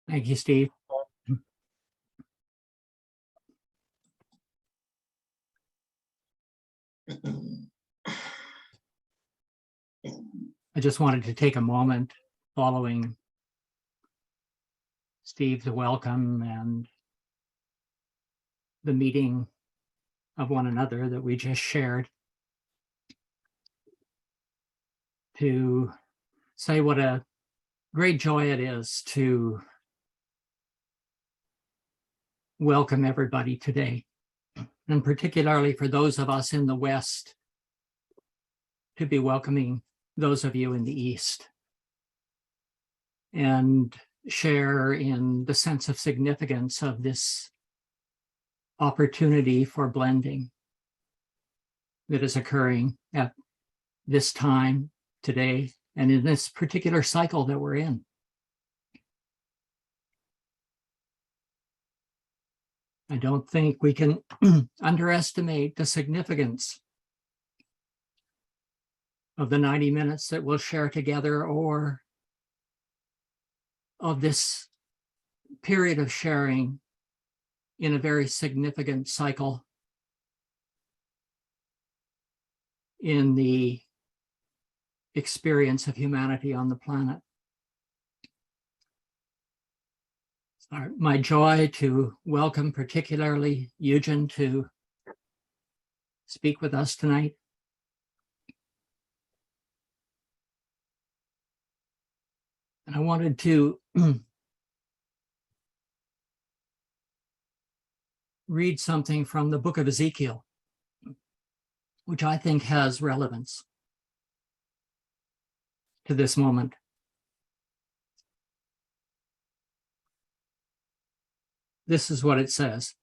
Thank you, Steve. I just wanted to take a moment following Steve's welcome and the meeting of one another that we just shared to say what a great joy it is to welcome everybody today, and particularly for those of us in the West, to be welcoming those of you in the East and share in the sense of significance of this opportunity for blending that is occurring at this time today and in this particular cycle that we're in. I don't think we can underestimate the significance of the 90 minutes that we'll share together, or of this period of sharing in a very significant cycle in the experience of humanity on the planet. It's my joy to welcome particularly Yujin to speak with us tonight. And I wanted to read something from the book of Ezekiel, which I think has relevance to this moment. This is what it says.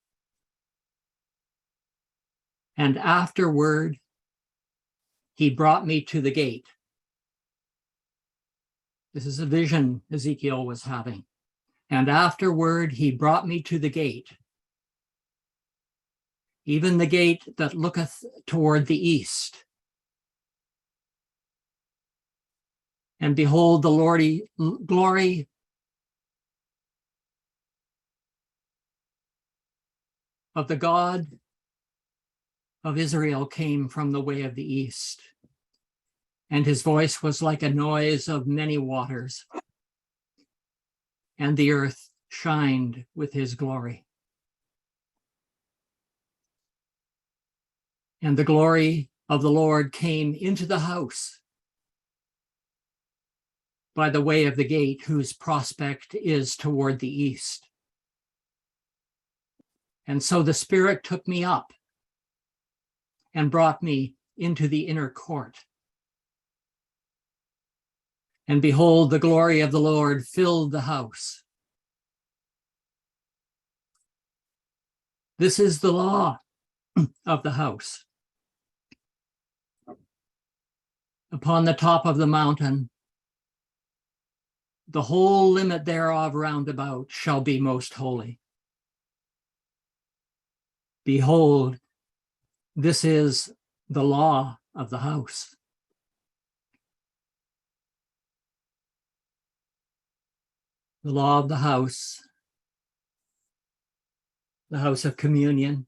And afterward, he brought me to the gate. This is a vision Ezekiel was having. And afterward, he brought me to the gate, even the gate that looketh toward the east. And behold, the glory of the God of Israel came from the way of the east. And his voice was like a noise of many waters, and the earth shined with his glory. And the glory of the Lord came into the house by the way of the gate, whose prospect is toward the east. And so the Spirit took me up and brought me into the inner court. And behold, the glory of the Lord filled the house. This is the law of the house. Upon the top of the mountain, the whole limit thereof round about shall be most holy. Behold, this is the law of the house. The law of the house of communion,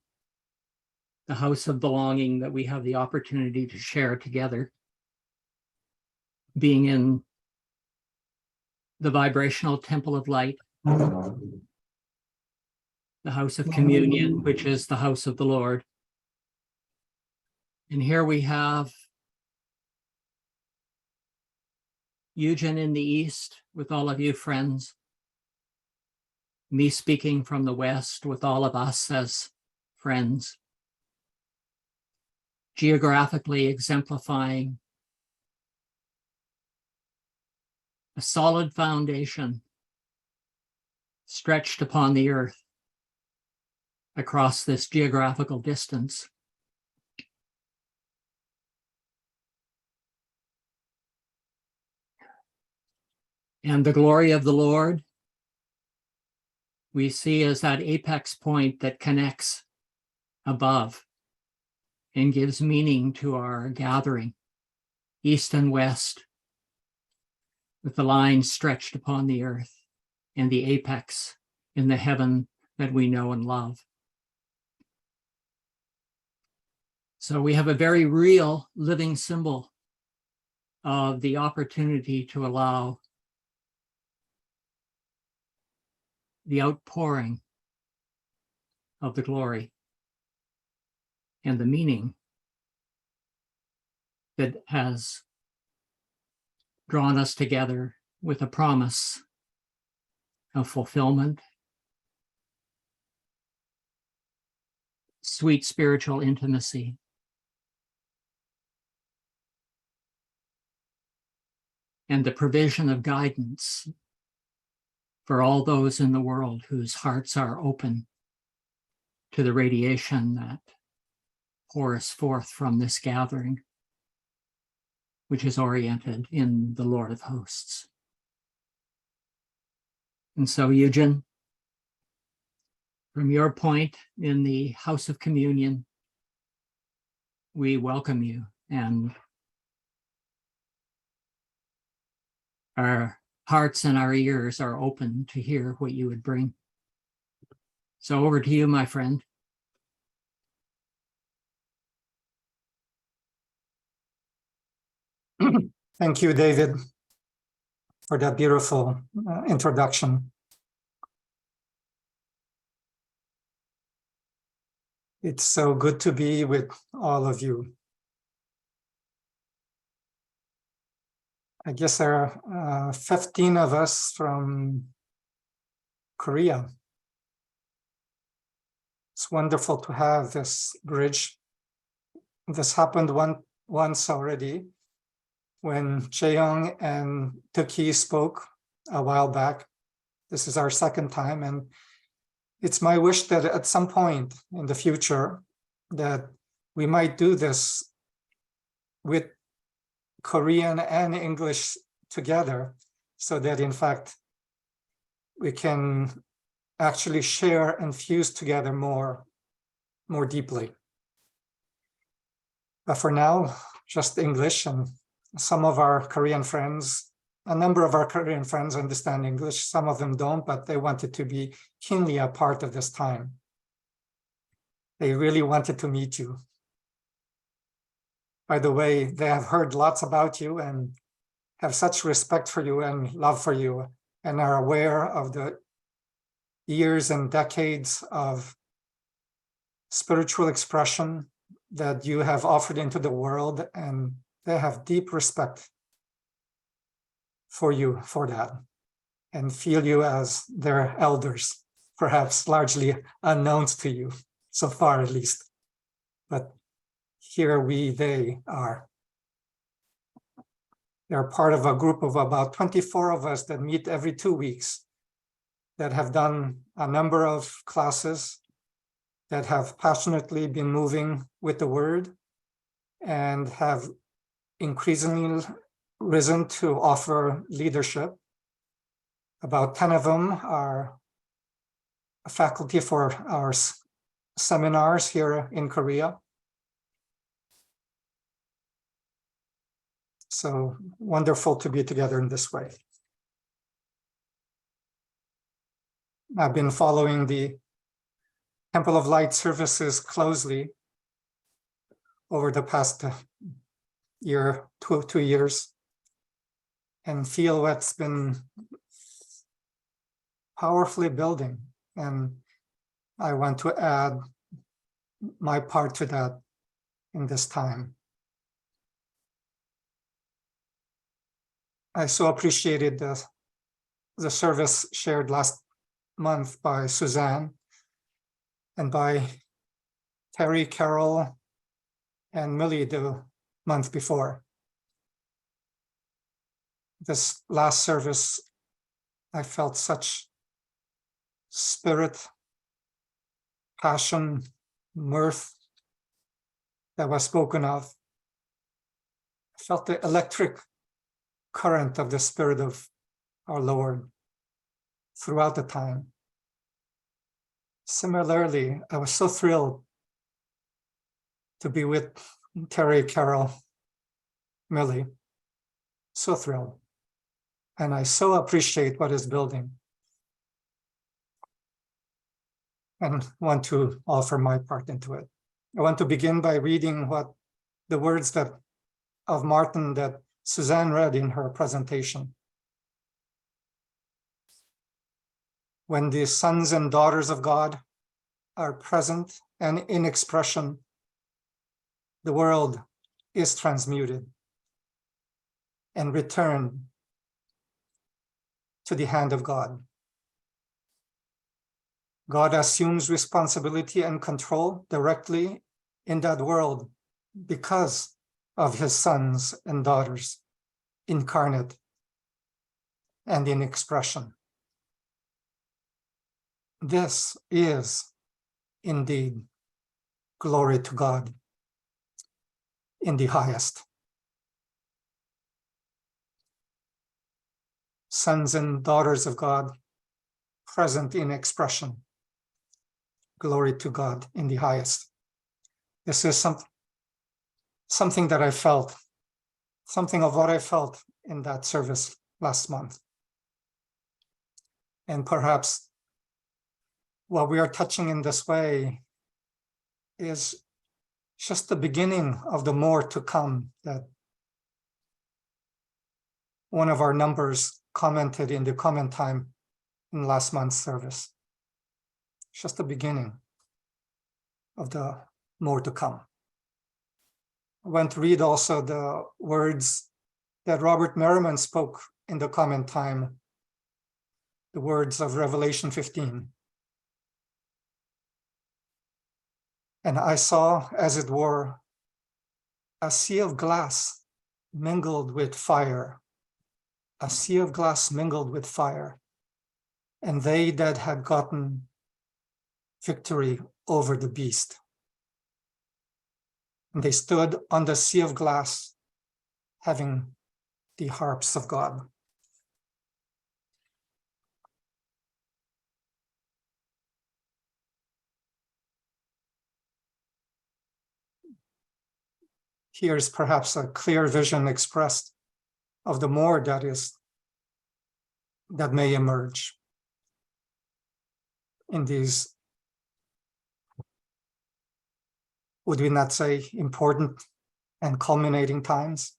the house of belonging that we have the opportunity to share together, being in the vibrational temple of light, the house of communion, which is the house of the Lord. And here we have Yujin in the east with all of you friends, me speaking from the west with all of us as friends, geographically exemplifying a solid foundation stretched upon the earth across this geographical distance. And the glory of the Lord we see as that apex point that connects above and gives meaning to our gathering, east and west, with the line stretched upon the earth and the apex in the heaven that we know and love. So we have a very real living symbol of the opportunity to allow the outpouring of the glory and the meaning that has drawn us together with a promise of fulfillment, sweet spiritual intimacy, and the provision of guidance for all those in the world whose hearts are open to the radiation that pours forth from this gathering, which is oriented in the Lord of hosts. And so, Yujin, from your point in the house of communion, we welcome you, and our hearts and our ears are open to hear what you would bring. So over to you, my friend. Thank you, David, for that beautiful introduction. It's so good to be with all of you. I guess there are 15 of us from Korea. It's wonderful to have this bridge. This happened once already when Chaeyoung and Tuki spoke a while back. This is our second time, and it's my wish that at some point in the future that we might do this with Korean and English together, so that in fact we can actually share and fuse together more deeply. But for now, just English, and some of our Korean friends, a number of our Korean friends understand English, some of them don't, but they wanted to be keenly a part of this time. They really wanted to meet you. By the way, they have heard lots about you and have such respect for you and love for you, and are aware of the years and decades of spiritual expression that you have offered into the world, and they have deep respect for you for that, and feel you as their elders, perhaps largely unknowns to you, so far at least. But here they are. They're part of a group of about 24 of us that meet every 2 weeks, that have done a number of classes, that have passionately been moving with the word, and have increasingly risen to offer leadership. About 10 of them are faculty for our seminars here in Korea. So wonderful to be together in this way. I've been following the Temple of Light services closely over the past year, 2 years, and feel what's been powerfully building. And I want to add my part to that in this time. I so appreciated the service shared last month by Suzanne and by Terry, Carol, and Millie the month before. This last service, I felt such spirit, passion, mirth that was spoken of. I felt the electric current of the Spirit of our Lord throughout the time. Similarly, I was so thrilled to be with Terry, Carol, Millie. So thrilled. And I so appreciate what is building. And want to offer my part into it. I want to begin by reading what the words that of Martin that Suzanne read in her presentation. When the sons and daughters of God are present and in expression, the world is transmuted and returned to the hand of God. God assumes responsibility and control directly in that world because of his sons and daughters incarnate and in expression. This is indeed glory to God in the highest. Sons and daughters of God present in expression. Glory to God in the highest. This is something that I felt, something of what I felt in that service last month. And perhaps what we are touching in this way is just the beginning of the more to come that one of our numbers commented in the comment time in last month's service. Just the beginning of the more to come. I want to read also the words that Robert Merriman spoke in the comment time, the words of Revelation 15. And I saw, as it were, a sea of glass mingled with fire, a sea of glass mingled with fire, and they that had gotten victory over the beast. And they stood on the sea of glass, having the harps of God. Here's perhaps a clear vision expressed of the more that may emerge in these, would we not say, important and culminating times.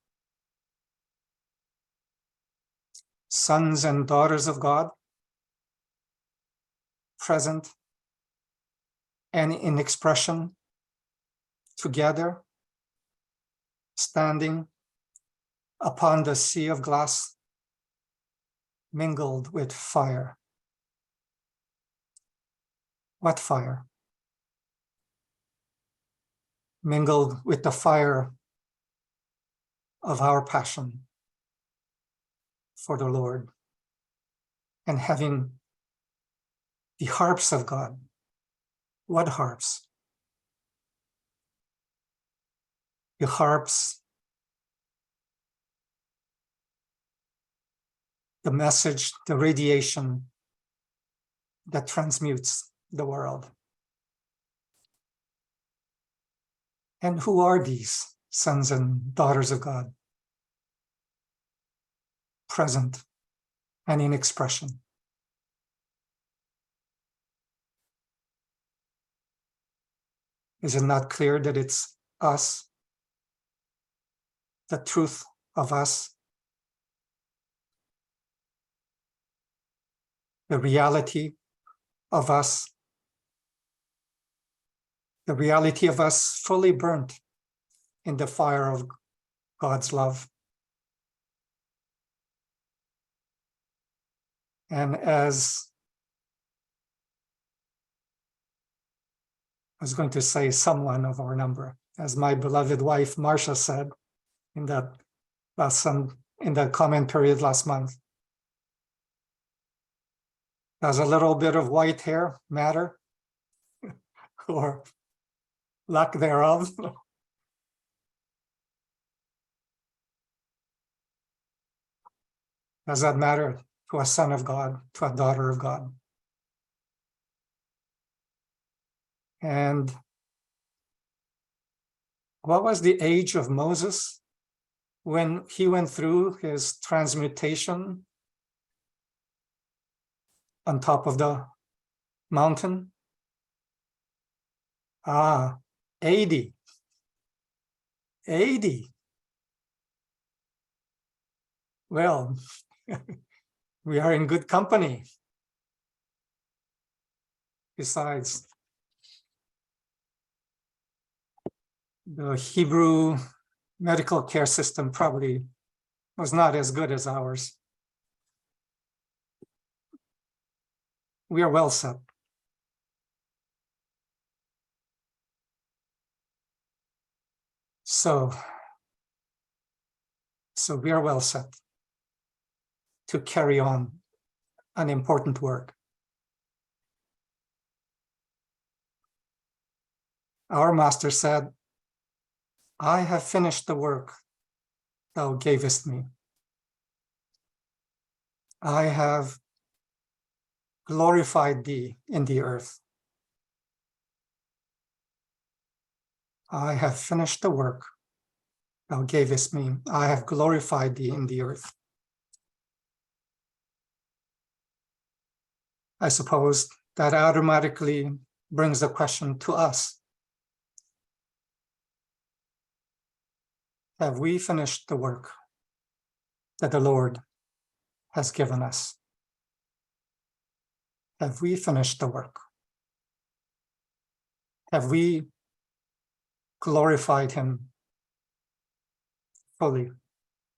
Sons and daughters of God, present and in expression, together, standing upon the sea of glass, mingled with fire. What fire? Mingled with the fire of our passion for the Lord, and having the harps of God. What harps? The harps, the message, the radiation that transmutes the world. And who are these sons and daughters of God? Present and in expression. Is it not clear that it's us, the truth of us, the reality of us, the reality of us fully burnt in the fire of God's love? And as I was going to say someone of our number, as my beloved wife Marcia said in that in the comment period last month, does a little bit of white hair matter? Or lack thereof? Does that matter to a son of God, to a daughter of God? And what was the age of Moses when he went through his transmutation on top of the mountain? 80. 80. Well, we are in good company. Besides, the Hebrew medical care system probably was not as good as ours. We are well set. So we are well set to carry on an important work. Our master said, I have finished the work thou gavest me. I have glorified thee in the earth. I have finished the work thou gavest me. I have glorified thee in the earth. I suppose that automatically brings the question to us. Have we finished the work that the Lord has given us? Have we finished the work? Have we glorified him fully,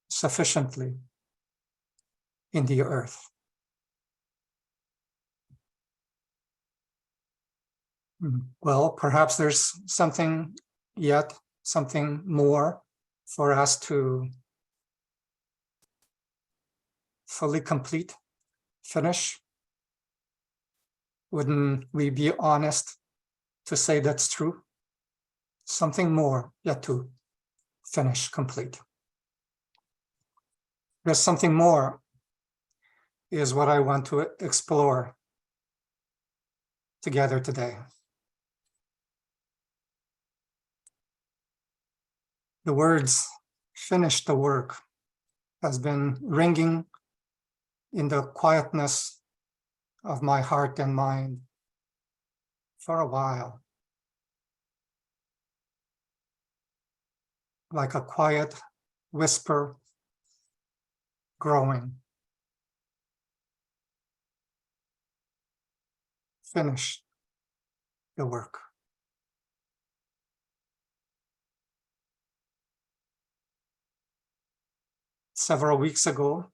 sufficiently in the earth? Well, perhaps there's something yet, something more for us to fully complete, finish. Wouldn't we be honest to say that's true? Something more yet to finish, complete. There's something more is what I want to explore together today. The words finish the work has been ringing in the quietness of my heart and mind for a while. Like a quiet whisper growing. Finish the work. Several weeks ago,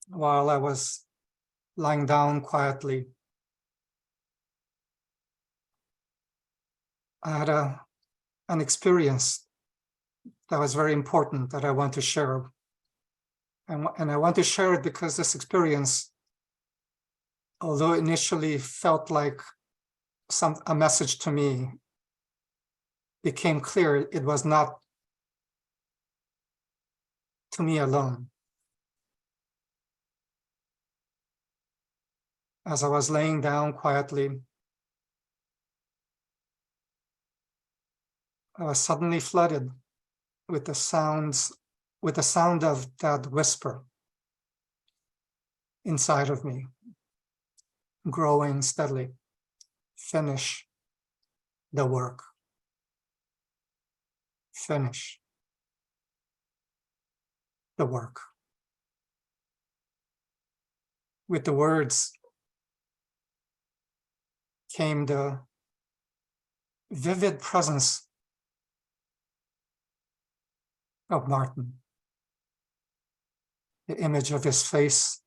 while I was lying down quietly, I had an experience that was very important that I want to share. And I want to share it because this experience, although initially felt like a message to me, became clear it was not to me alone. As I was laying down quietly, I was suddenly flooded with the sound of that whisper inside of me, growing steadily. Finish the work. Finish the work. With the words came the vivid presence of Martin. The image of his face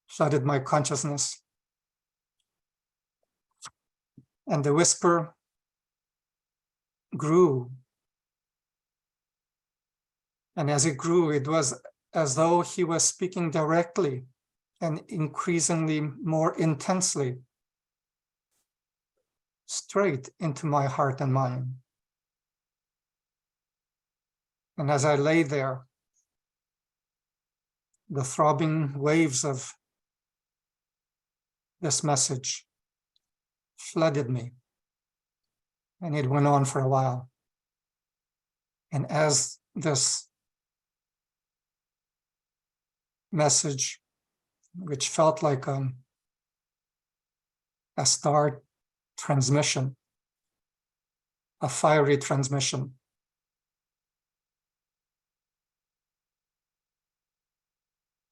flooded my consciousness. And the whisper grew. And as it grew, it was as though he was speaking directly and increasingly more intensely straight into my heart and mind. And as I lay there, the throbbing waves of this message flooded me. And it went on for a while. And as this message, which felt like a star transmission, a fiery transmission.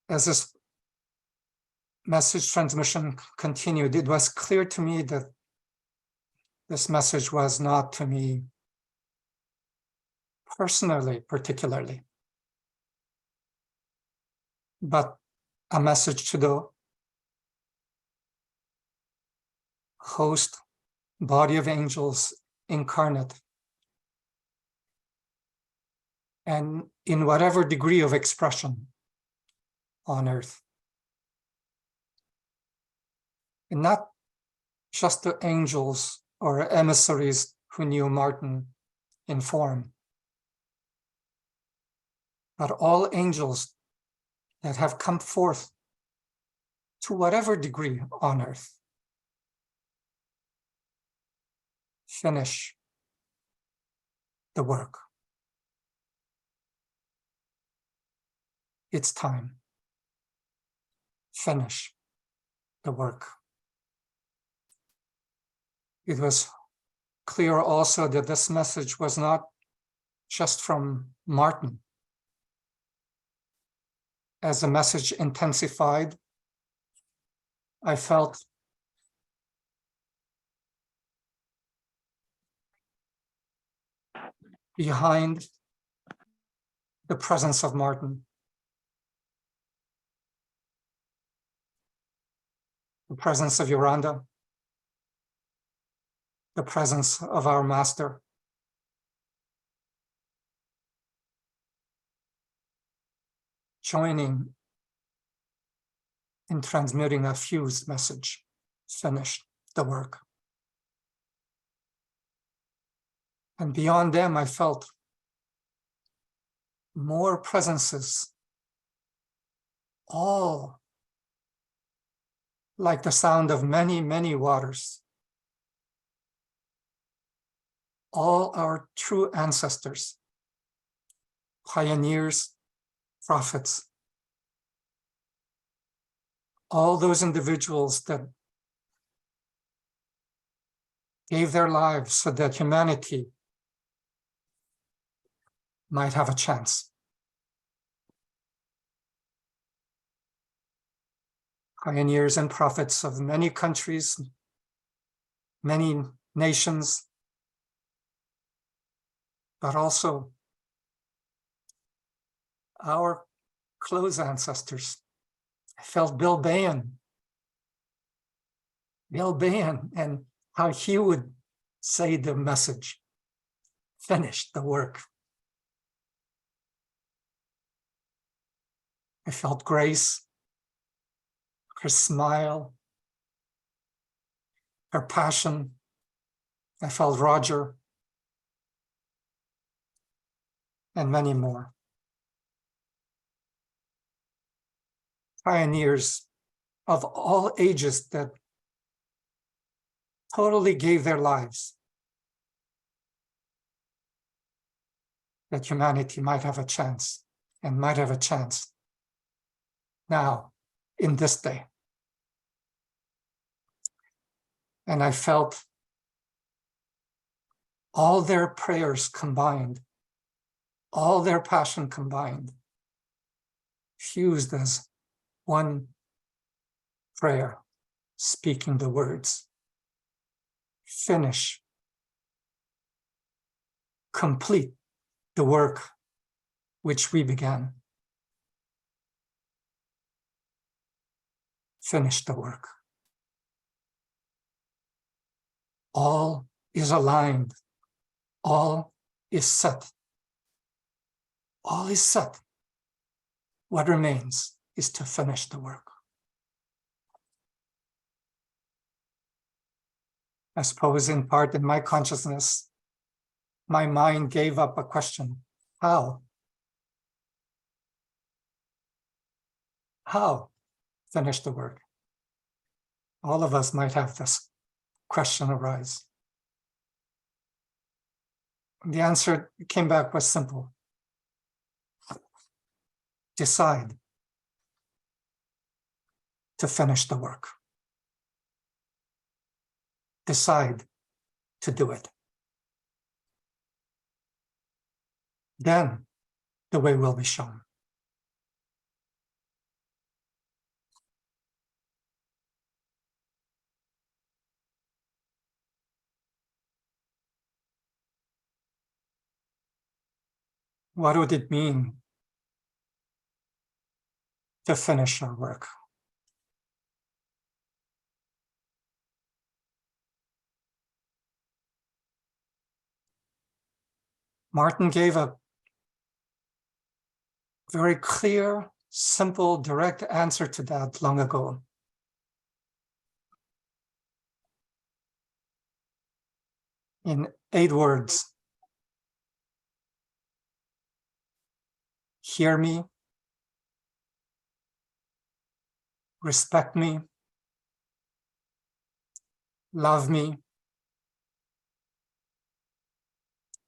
As this message transmission continued, it was clear to me that this message was not to me personally, particularly, but a message to the host body of angels incarnate, and in whatever degree of expression on earth. And not just the angels or emissaries who knew Martin in form, but all angels that have come forth to whatever degree on earth. Finish the work. It's time. Finish the work. It was clear also that this message was not just from Martin. As the message intensified, I felt behind the presence of Martin, the presence of Yoranda, the presence of our master. Joining in transmitting a fused message, finish the work. And beyond them, I felt more presences, all like the sound of many, many waters. All our true ancestors, pioneers, prophets, all those individuals that gave their lives so that humanity might have a chance. Pioneers and prophets of many countries, many nations, but also our close ancestors. I felt Bill Bayan, and how he would say the message, finish the work. I felt Grace, her smile, her passion. I felt Roger, and many more. Pioneers of all ages that totally gave their lives that humanity might have a chance, and might have a chance now in this day. And I felt all their prayers combined, all their passion combined, fused as one prayer, speaking the words, finish, complete the work which we began. Finish the work. All is aligned. All is set. All is set. What remains is to finish the work. I suppose in part in my consciousness, my mind gave up a question. How? How finish the work? All of us might have this question arise. The answer came back was simple. Decide to finish the work. decide to do it. Then the way will be shown. What would it mean to finish our work? Martin gave a very clear, simple, direct answer to that long ago. In 8 words: hear me, respect me, love me,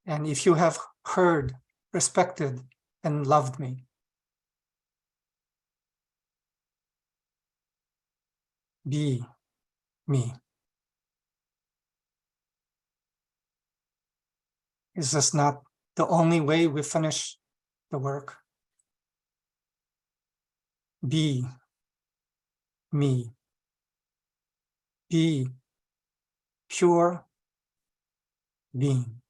and if you have heard, respected, and loved me, be me. Is this not the only way we finish the work? Be me. Be pure being.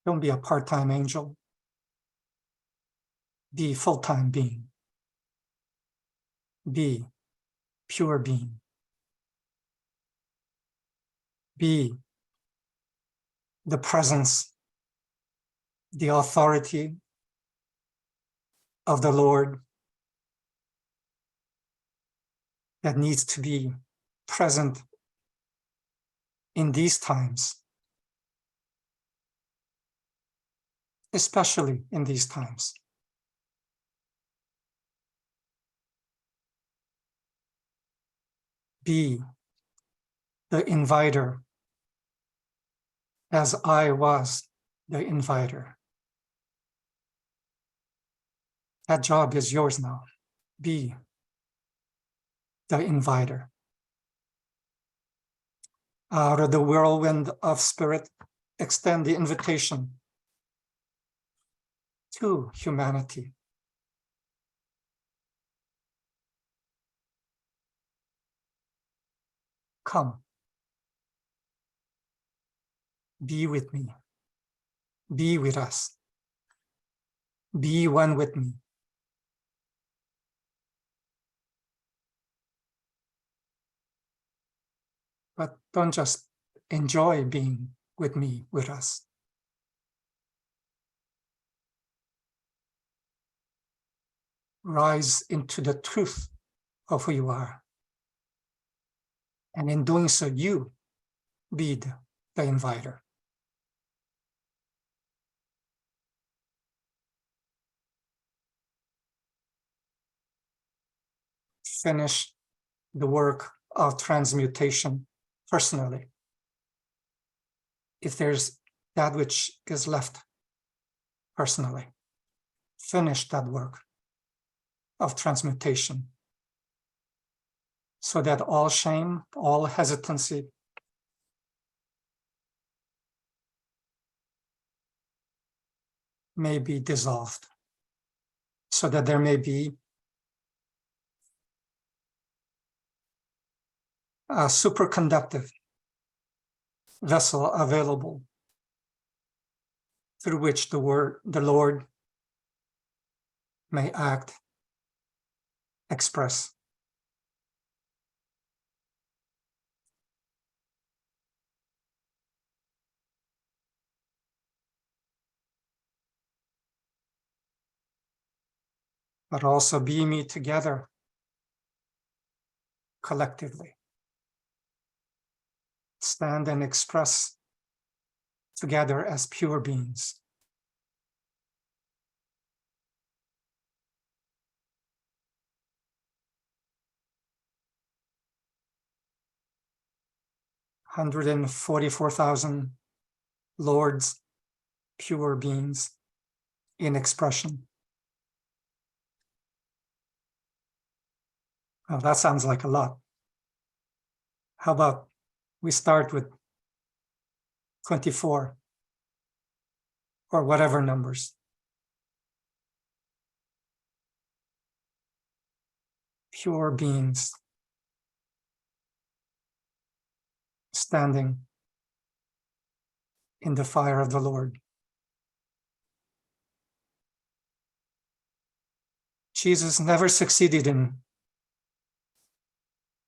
Don't be a part-time angel. Be full-time being. Be pure being. Be the presence, the authority of the Lord that needs to be present in these times, especially in these times. Be the inviter as I was the inviter. That job is yours now. Be the inviter. Out of the whirlwind of spirit, extend the invitation to humanity. Come. Be with me. Be with us. Be one with me. But don't just enjoy being with me, with us. Rise into the truth of who you are. And in doing so, you be the inviter. Finish the work of transmutation personally. If there's that which is left personally, finish that work of transmutation so that all shame, all hesitancy may be dissolved, so that there may be a superconductive vessel available through which the Lord may act, express. But also be me together collectively. Stand and express together as pure beings. $144,000 lords, pure beings in expression. Oh, that sounds like a lot. How about we start with 24 or whatever numbers. Pure beings standing in the fire of the Lord. Jesus never succeeded in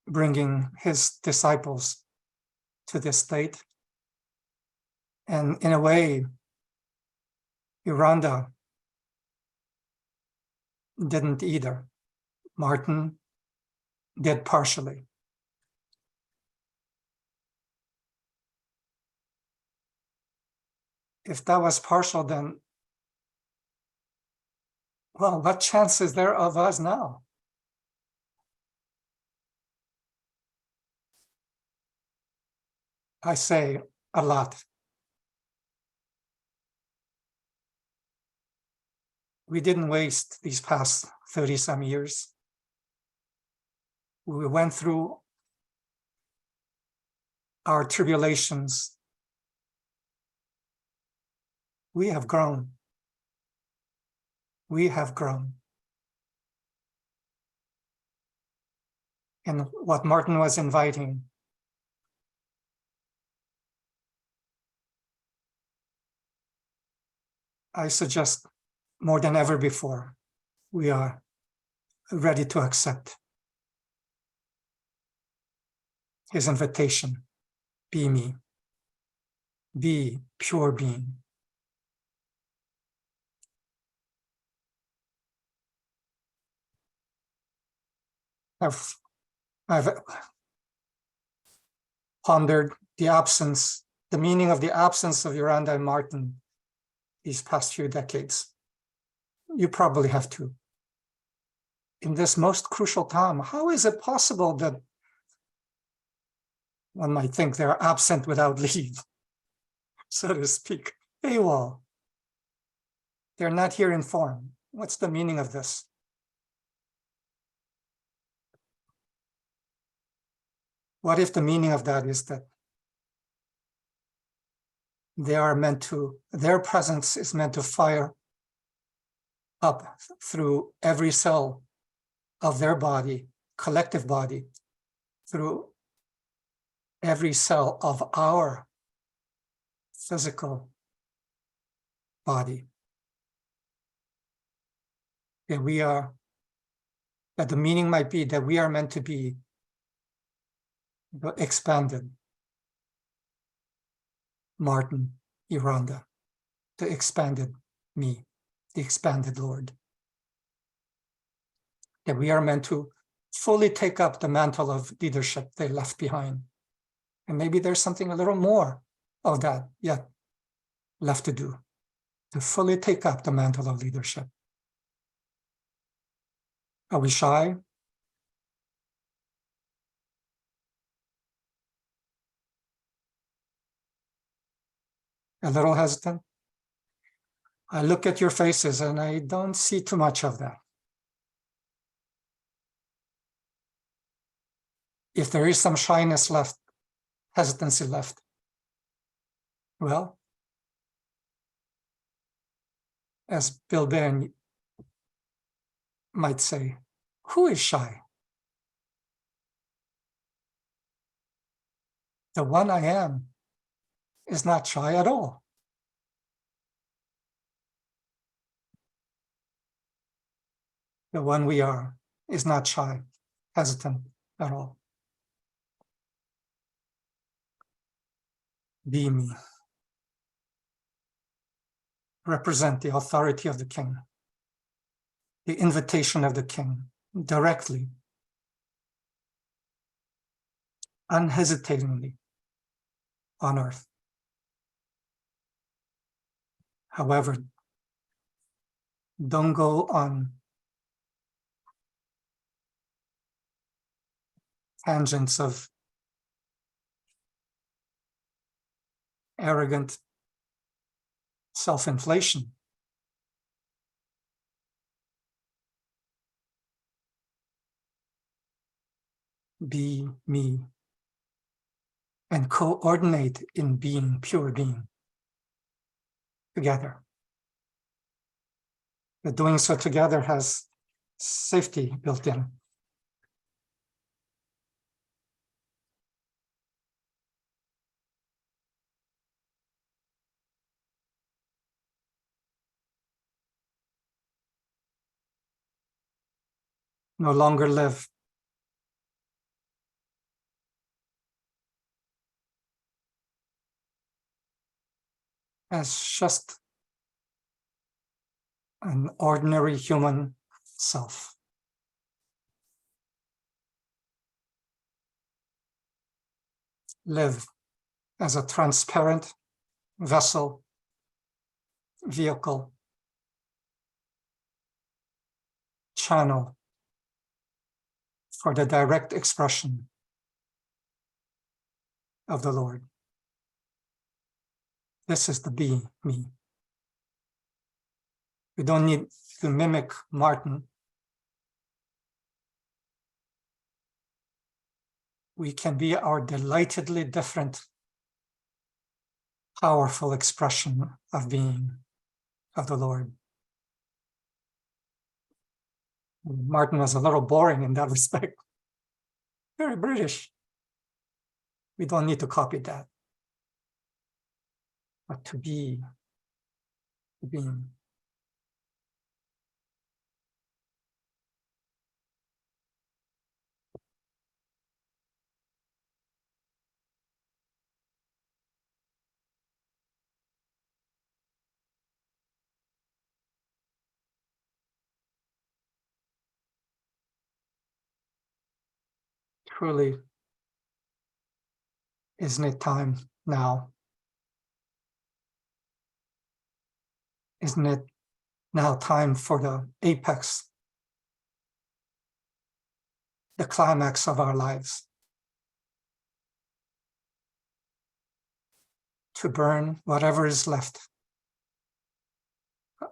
bringing his disciples to this state. And in a way, Yolanda didn't either. Martin did partially. If that was partial, then, well, what chance is there of us now? I say a lot. We didn't waste these past 30 some years. We went through our tribulations. We have grown. We have grown. And what Martin was inviting, I suggest more than ever before, we are ready to accept his invitation. Be me. Be pure being. I've pondered the absence, the meaning of the absence of Yolanda and Martin these past few decades. You probably have too. In this most crucial time, how is it possible that one might think they're absent without leave, so to speak? AWOL. They're not here in form. What's the meaning of this? What if the meaning of that is that they are meant to, their presence is meant to fire up through every cell of their body, collective body, through every cell of our physical body. That we are, that the meaning might be that we are meant to be the expanded Martin, Yolanda, the expanded me, the expanded Lord. That we are meant to fully take up the mantle of leadership they left behind. And maybe there's something a little more of that yet left to do, to fully take up the mantle of leadership. Are we shy? A little hesitant? I look at your faces and I don't see too much of that. If there is some shyness left, hesitancy left, well, as Bill Bain might say, who is shy? The one I am is not shy at all. The one we are is not shy, hesitant at all. Be me. Represent the authority of the king, the invitation of the king, directly, unhesitatingly on earth. However, don't go on tangents of arrogant self-inflation. be me, and coordinate in being pure being together. But doing so together has safety built in. No longer live as just an ordinary human self. Live as a transparent vessel, vehicle, channel for the direct expression of the Lord. This is the be me. We don't need to mimic Martin. We can be our delightedly different, powerful expression of being of the Lord. Martin was a little boring in that respect. Very British. We don't need to copy that. But to be being. Truly, isn't it time now? Isn't it now time for the apex, the climax of our lives? To burn whatever is left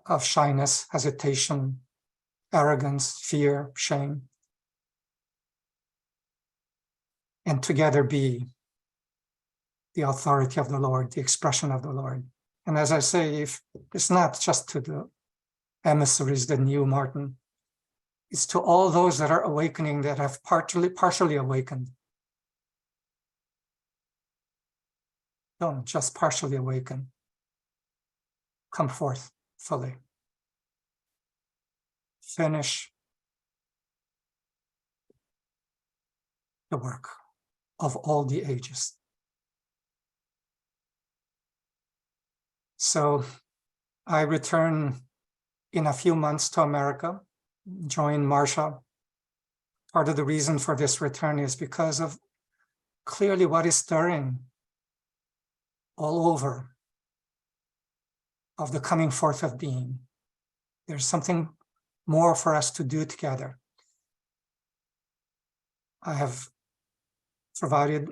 of shyness, hesitation, arrogance, fear, shame, and together be the authority of the Lord, the expression of the Lord. And as I say, if it's not just to the emissaries, the new Martin, it's to all those that are awakening, that have partially awakened. Don't just partially awaken. Come forth fully. Finish the work of all the ages. So I return in a few months to America, join Marsha. Part of the reason for this return is because of clearly what is stirring all over of the coming forth of being. There's something more for us to do together. I have provided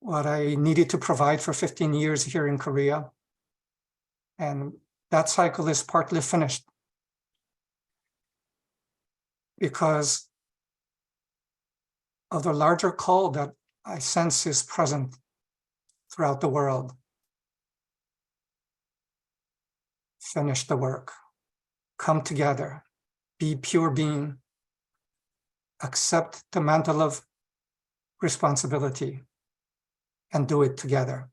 what I needed to provide for 15 years here in Korea. And that cycle is partly finished because of the larger call that I sense is present throughout the world. Finish the work, come together, be pure being, accept the mantle of responsibility, and do it together.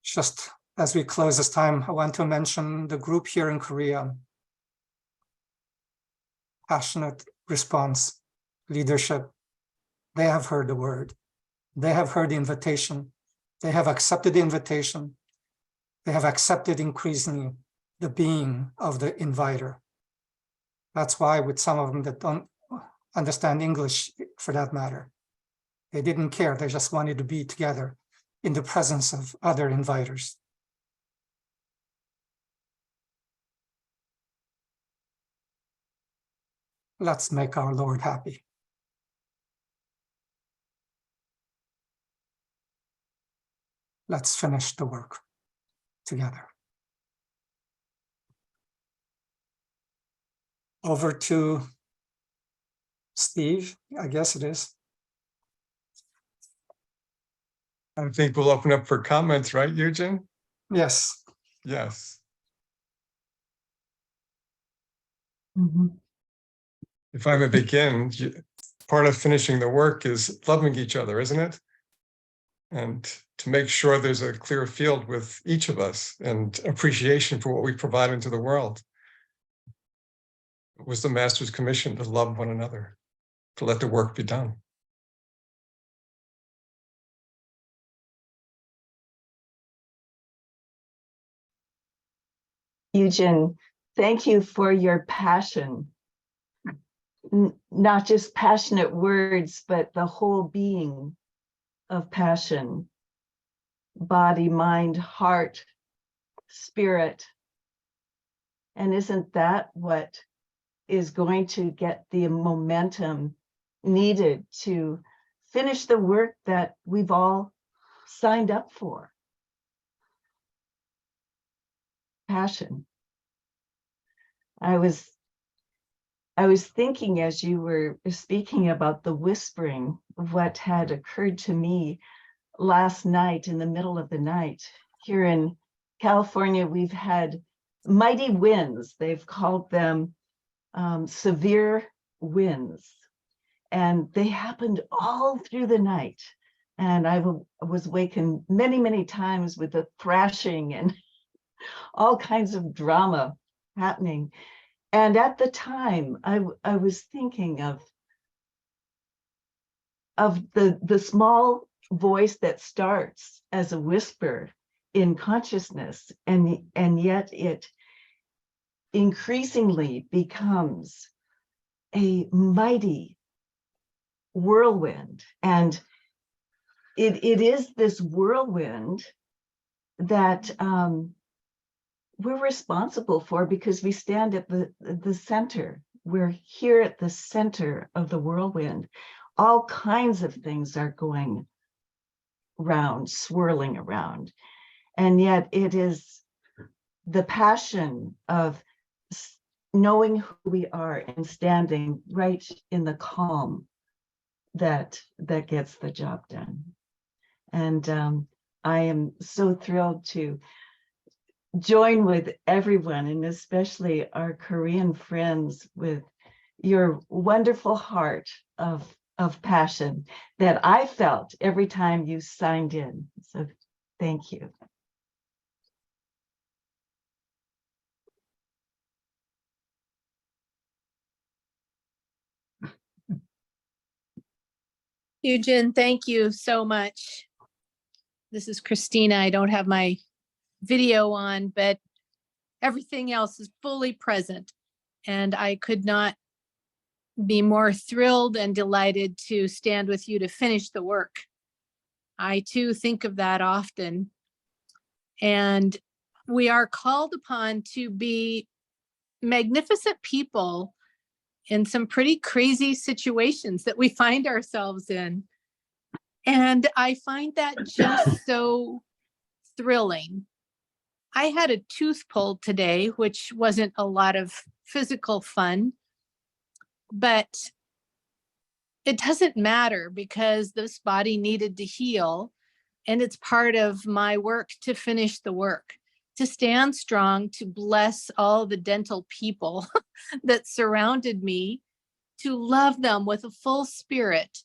Just as we close this time, I want to mention the group here in Korea. Passionate response, leadership. They have heard the word. They have heard the invitation. They have accepted the invitation. They have accepted increasingly the being of the inviter. That's why with some of them that don't understand English, for that matter, they didn't care. They just wanted to be together in the presence of other inviters. Let's make our Lord happy. Let's finish the work together. Over to Steve, I guess it is. I think we'll open up for comments, right, Yujin? Yes. Yes. Mhm. If I may begin, part of finishing the work is loving each other, isn't it? And to make sure there's a clear field with each of us and appreciation for what we provide into the world. It was the Master's commission to love one another, to let the work be done. Yujin, thank you for your passion. Not just passionate words, but the whole being of passion. Body, mind, heart, spirit. And isn't that what is going to get the momentum needed to finish the work that we've all signed up for? Passion. I was thinking as you were speaking about the whispering of what had occurred to me last night in the middle of the night. Here in California, we've had mighty winds. They've called them severe winds. And they happened all through the night. And I was wakened many, many times with the thrashing and all kinds of drama happening. And at the time, I was thinking of the small voice that starts as a whisper in consciousness, and yet it increasingly becomes a mighty whirlwind. And it is this whirlwind that we're responsible for, because we stand at the center. We're here at the center of the whirlwind. All kinds of things are going round, swirling around. And yet it is the passion of knowing who we are and standing right in the calm that gets the job done. And I am so thrilled to join with everyone, and especially our Korean friends, with your wonderful heart of passion that I felt every time you signed in. So thank you. Yujin, thank you so much. This is Christina. I don't have my video on, but everything else is fully present. And I could not be more thrilled and delighted to stand with you to finish the work. I too think of that often. And we are called upon to be magnificent people in some pretty crazy situations that we find ourselves in. And I find that just so thrilling. I had a tooth pulled today, which wasn't a lot of physical fun, but it doesn't matter because this body needed to heal. And it's part of my work to finish the work, to stand strong, to bless all the dental people that surrounded me, to love them with a full spirit,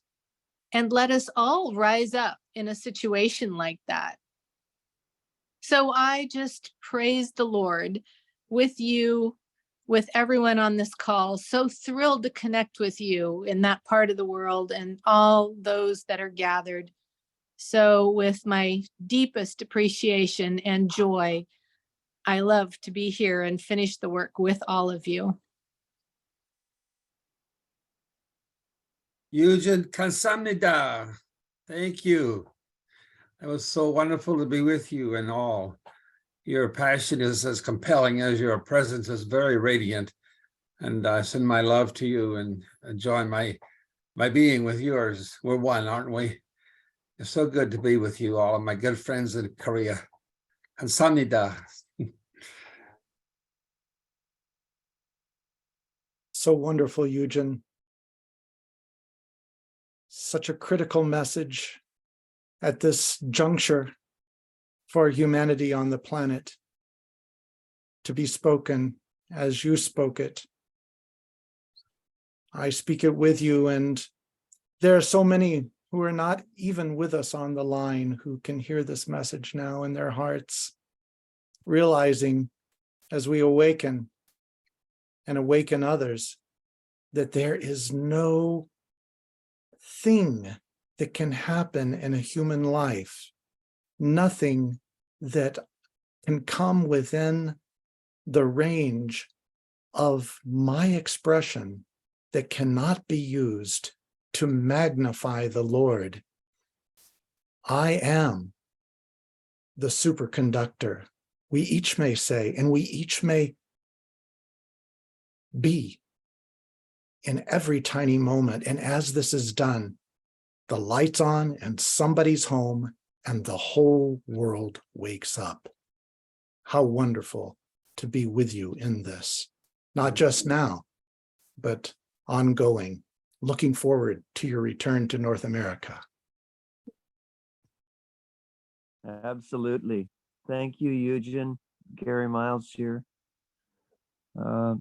and let us all rise up in a situation like that. So I just praise the Lord with you, with everyone on this call. So thrilled to connect with you in that part of the world and all those that are gathered. So with my deepest appreciation and joy, I love to be here and finish the work with all of you. Yujin Kansamnida, thank you. It was so wonderful to be with you and all. Your passion is as compelling as your presence is very radiant. And I send my love to you and join my being with yours. We're one, aren't we? It's so good to be with you all and my good friends in Korea. Kansamnida. So wonderful, Yujin. such a critical message at this juncture for humanity on the planet to be spoken as you spoke it. I speak it with you, and there are so many who are not even with us on the line who can hear this message now in their hearts, realizing as we awaken and awaken others that there is no thing that can happen in a human life, nothing that can come within the range of my expression that cannot be used to magnify the Lord. I am the superconductor, we each may say, and we each may be in every tiny moment. And as this is done, the light's on and somebody's home and the whole world wakes up. How wonderful to be with you in this, not just now, but ongoing. Looking forward to your return to North America. Absolutely. Thank you, Yujin. Gary Miles here. I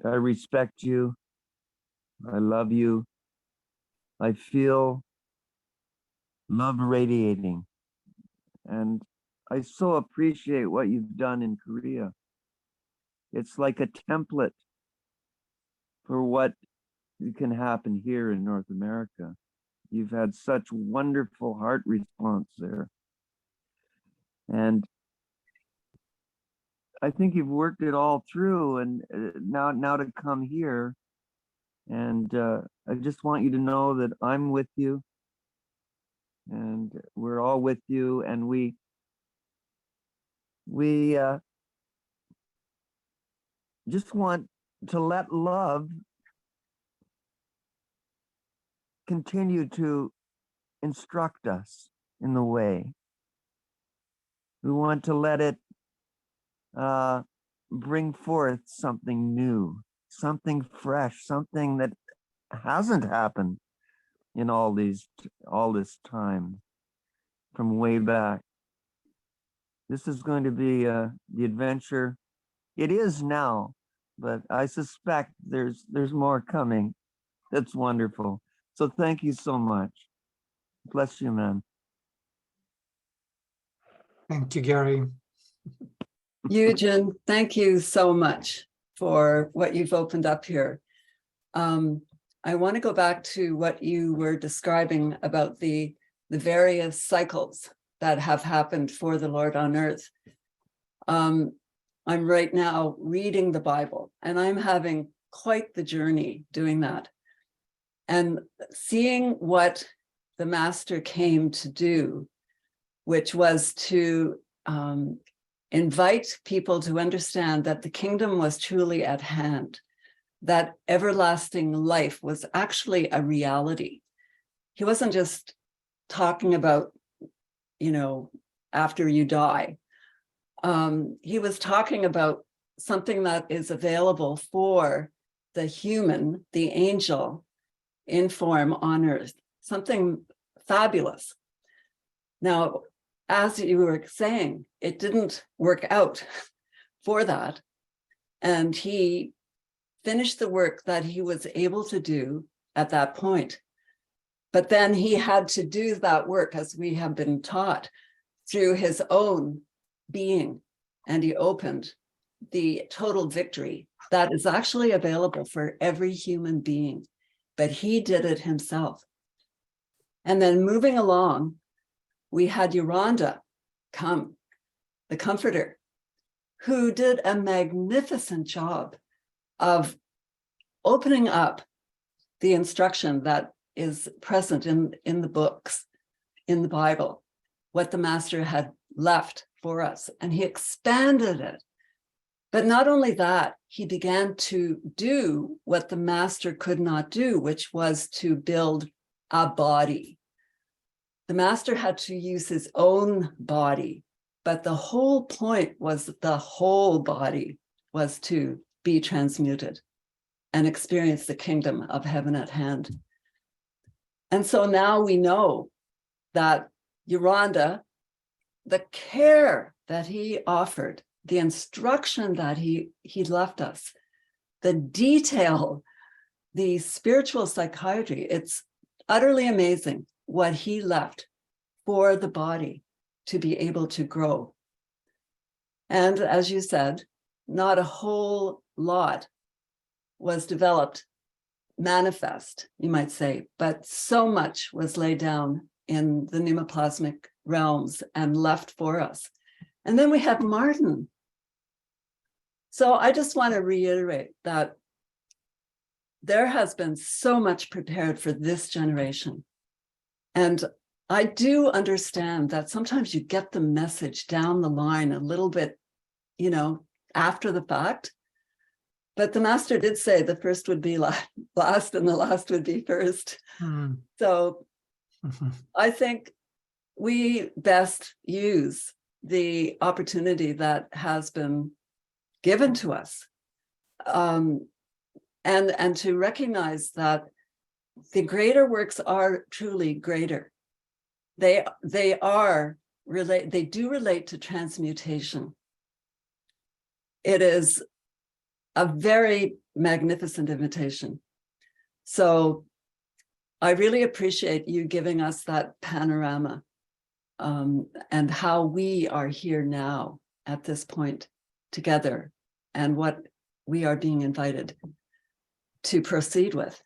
respect you. I love you. I feel love radiating. And I so appreciate what you've done in Korea. It's like a template for what can happen here in North America. You've had such wonderful heart response there. And I think you've worked it all through, and now to come here. And I just want you to know that I'm with you, and we're all with you, and we just want to let love continue to instruct us in the way. We want to let it bring forth something new, something fresh, something that hasn't happened in all this time from way back. This is going to be the adventure. It is now, but I suspect there's more coming. That's wonderful. So thank you so much. Bless you, man. Thank you, Gary. Yujin, thank you so much for what you've opened up here. I want to go back to what you were describing about the various cycles that have happened for the Lord on earth. I'm right now reading the Bible, and I'm having quite the journey doing that. And seeing what the Master came to do, which was to invite people to understand that the kingdom was truly at hand, that everlasting life was actually a reality. He wasn't just talking about, after you die. He was talking about something that is available for the human, the angel, in form on earth, something fabulous. Now, as you were saying, it didn't work out for that. And he finished the work that he was able to do at that point. But then he had to do that work, as we have been taught, through his own being. And he opened the total victory that is actually available for every human being. But he did it himself. And then moving along, we had Yolanda come, the comforter, who did a magnificent job of opening up the instruction that is present in the books, in the Bible, what the Master had left for us, and he expanded it. But not only that, he began to do what the Master could not do, which was to build a body. The Master had to use his own body, but the whole point was that the whole body was to be transmuted and experience the kingdom of heaven at hand. And so now we know that Yuranda, the care that he offered, the instruction that he left us, the detail, the spiritual psychiatry, it's utterly amazing what he left for the body to be able to grow. And as you said, not a whole lot was developed, manifest, you might say, but so much was laid down in the pneumoplasmic realms and left for us. And then we have Martin. So I just want to reiterate that there has been so much prepared for this generation. And I do understand that sometimes you get the message down the line a little bit, you know, after the fact. But the master did say the first would be last and the last would be first. So I think we best use the opportunity that has been given to us, and to recognize that the greater works are truly greater. They do relate to transmutation. It is a very magnificent invitation. So I really appreciate you giving us that panorama, and how we are here now at this point together and what we are being invited to proceed with.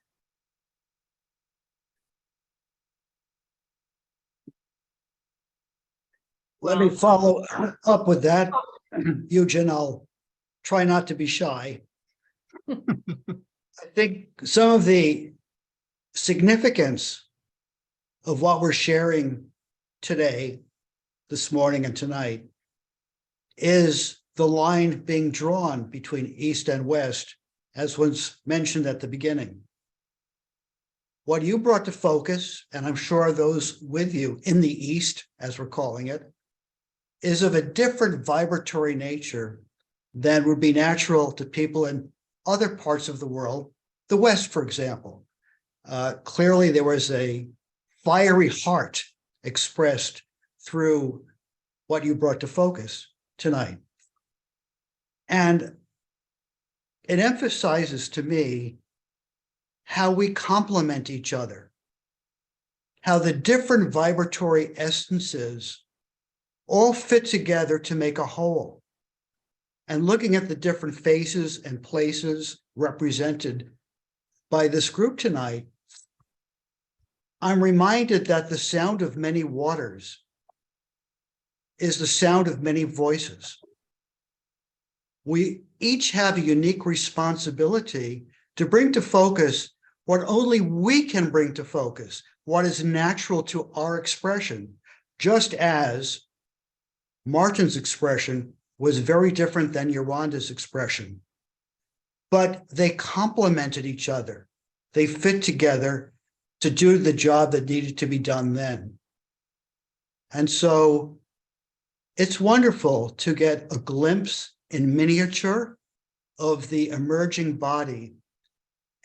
Let me follow up with that. Yujin, I'll try not to be shy. I think some of the significance of what we're sharing today, this morning and tonight, is the line being drawn between East and West, as was mentioned at the beginning. What you brought to focus, and I'm sure those with you in the East, as we're calling it, is of a different vibratory nature than would be natural to people in other parts of the world, the West, for example. Clearly, there was a fiery heart expressed through what you brought to focus tonight. And it emphasizes to me how we complement each other, how the different vibratory essences all fit together to make a whole. And looking at the different faces and places represented by this group tonight, I'm reminded that the sound of many waters is the sound of many voices. We each have a unique responsibility to bring to focus what only we can bring to focus, what is natural to our expression, just as Martin's expression was very different than Yoranda's expression. But they complemented each other. They fit together to do the job that needed to be done then. And so it's wonderful to get a glimpse in miniature of the emerging body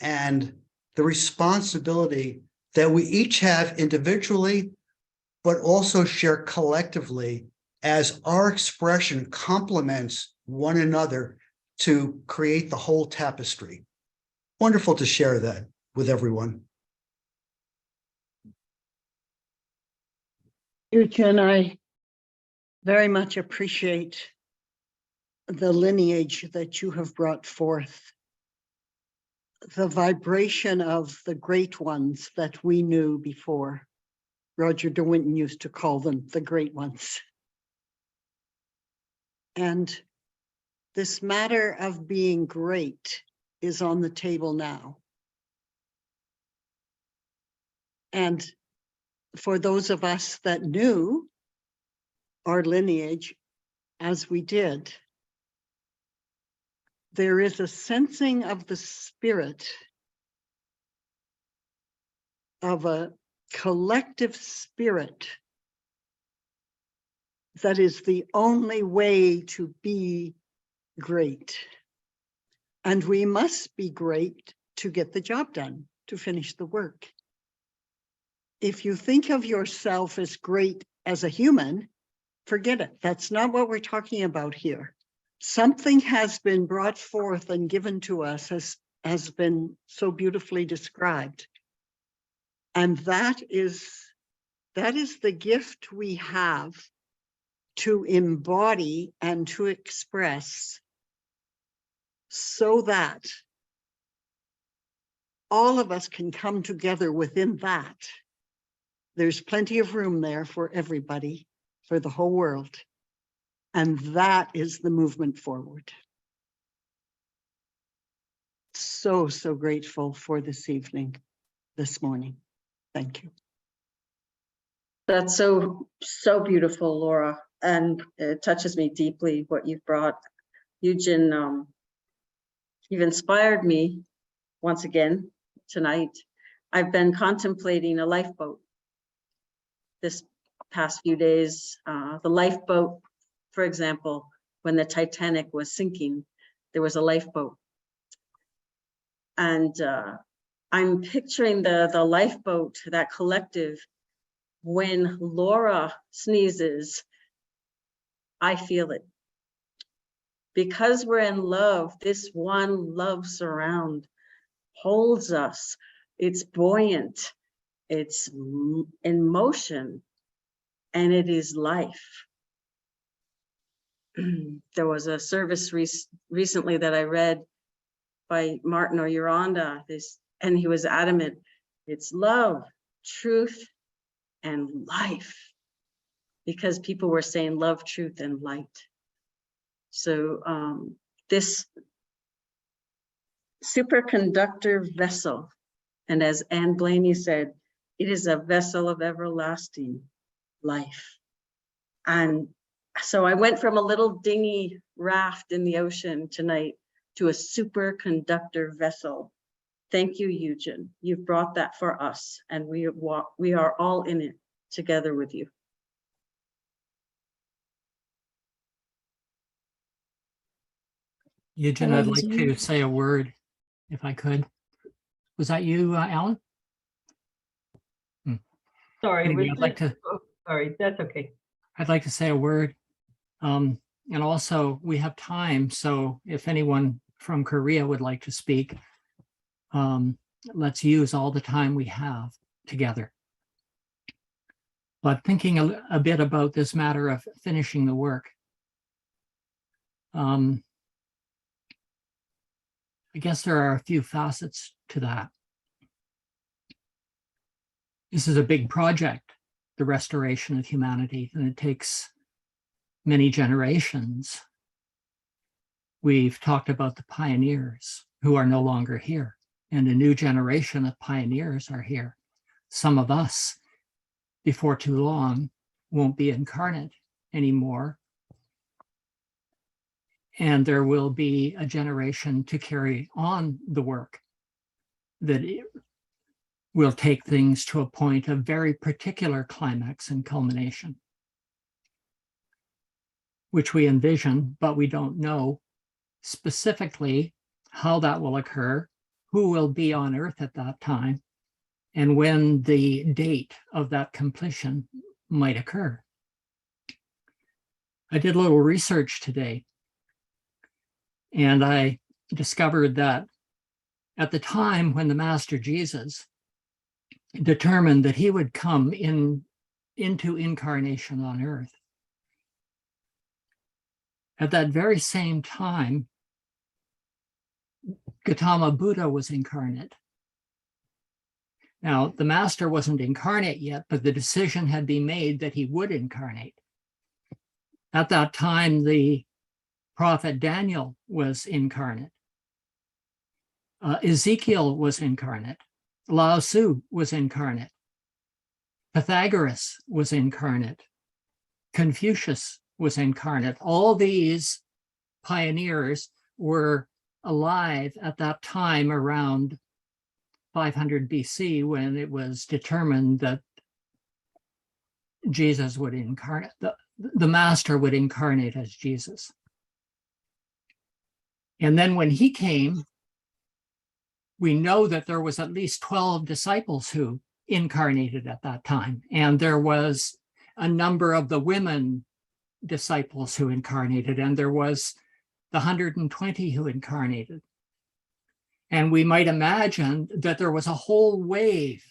and the responsibility that we each have individually, but also share collectively as our expression complements one another to create the whole tapestry. Wonderful to share that with everyone. Yujin, I very much appreciate the lineage that you have brought forth, the vibration of the great ones that we knew before. Roger de Winton used to call them the great ones. And this matter of being great is on the table now. And for those of us that knew our lineage as we did, there is a sensing of the spirit of a collective spirit that is the only way to be great. And we must be great to get the job done, to finish the work. if you think of yourself as great as a human, forget it. That's not what we're talking about here. Something has been brought forth and given to us as has been so beautifully described. And that is the gift we have to embody and to express, so that all of us can come together within that. There's plenty of room there for everybody, for the whole world. And that is the movement forward. So, so grateful for this evening, this morning. Thank you. That's so beautiful, Laura, and it touches me deeply what you've brought. Yujin, you've inspired me once again tonight. I've been contemplating a lifeboat this past few days. The lifeboat, for example, when the Titanic was sinking, there was a lifeboat. And I'm picturing the lifeboat, that collective. When Laura sneezes, I feel it. Because we're in love, this one love surround holds us. It's buoyant, it's in motion, and it is life. There was a service recently that I read by Martin or Yoranda, and he was adamant, it's love, truth, and life, because people were saying love, truth, and light. So this superconductor vessel, and as Anne Blaney said, it is a vessel of everlasting life. And so I went from a little dingy raft in the ocean tonight to a superconductor vessel. Thank you, Yujin. You've brought that for us, and we are all in it together with you. Yujin, I'd like to say a word, if I could. Was that you, Alan? Sorry, Anyway, I'd like to. Sorry, that's okay. I'd like to say a word. And also, we have time, so if anyone from Korea would like to speak, let's use all the time we have together. But thinking a bit about this matter of finishing the work, I guess there are a few facets to that. This is a big project, the restoration of humanity, and it takes many generations. We've talked about the pioneers who are no longer here, and a new generation of pioneers are here. Some of us, before too long, won't be incarnate anymore. And there will be a generation to carry on the work that will take things to a point of very particular climax and culmination, which we envision, but we don't know specifically how that will occur, who will be on Earth at that time, and when the date of that completion might occur. I did a little research today, and I discovered that at the time when the Master Jesus determined that he would come into incarnation on Earth, at that very same time, Gautama Buddha was incarnate. Now, the Master wasn't incarnate yet, but the decision had been made that he would incarnate. At that time, the prophet Daniel was incarnate. Ezekiel was incarnate. Lao Tzu was incarnate. Pythagoras was incarnate. Confucius was incarnate. All these pioneers were alive at that time around 500 BC, when it was determined that Jesus would incarnate, the Master would incarnate as Jesus. And then when he came, we know that there was at least 12 disciples who incarnated at that time. And there was a number of the women disciples who incarnated, and there was the 120 who incarnated. And we might imagine that there was a whole wave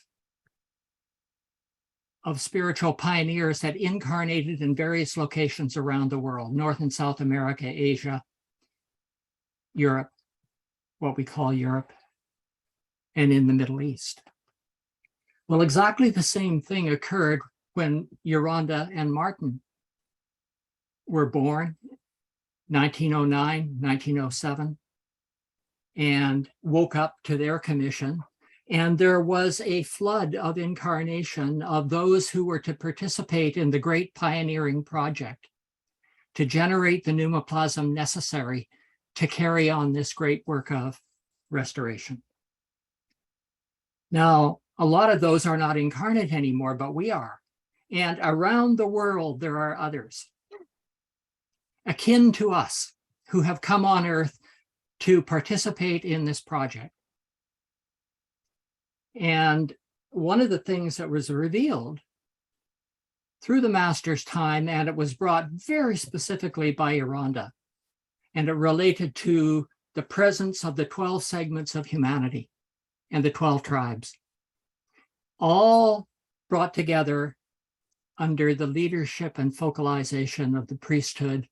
of spiritual pioneers that incarnated in various locations around the world, North and South America, Asia, Europe, what we call Europe, and in the Middle East. Well, exactly the same thing occurred when Yolanda and Martin were born, 1909, 1907, and woke up to their commission. And there was a flood of incarnation of those who were to participate in the great pioneering project to generate the pneumoplasm necessary to carry on this great work of restoration. Now, a lot of those are not incarnate anymore, but we are. And around the world, there are others akin to us who have come on Earth to participate in this project. And one of the things that was revealed through the Master's time, and it was brought very specifically by Yolanda, and it related to the presence of the 12 segments of humanity and the 12 tribes, all brought together under the leadership and focalization of the priesthood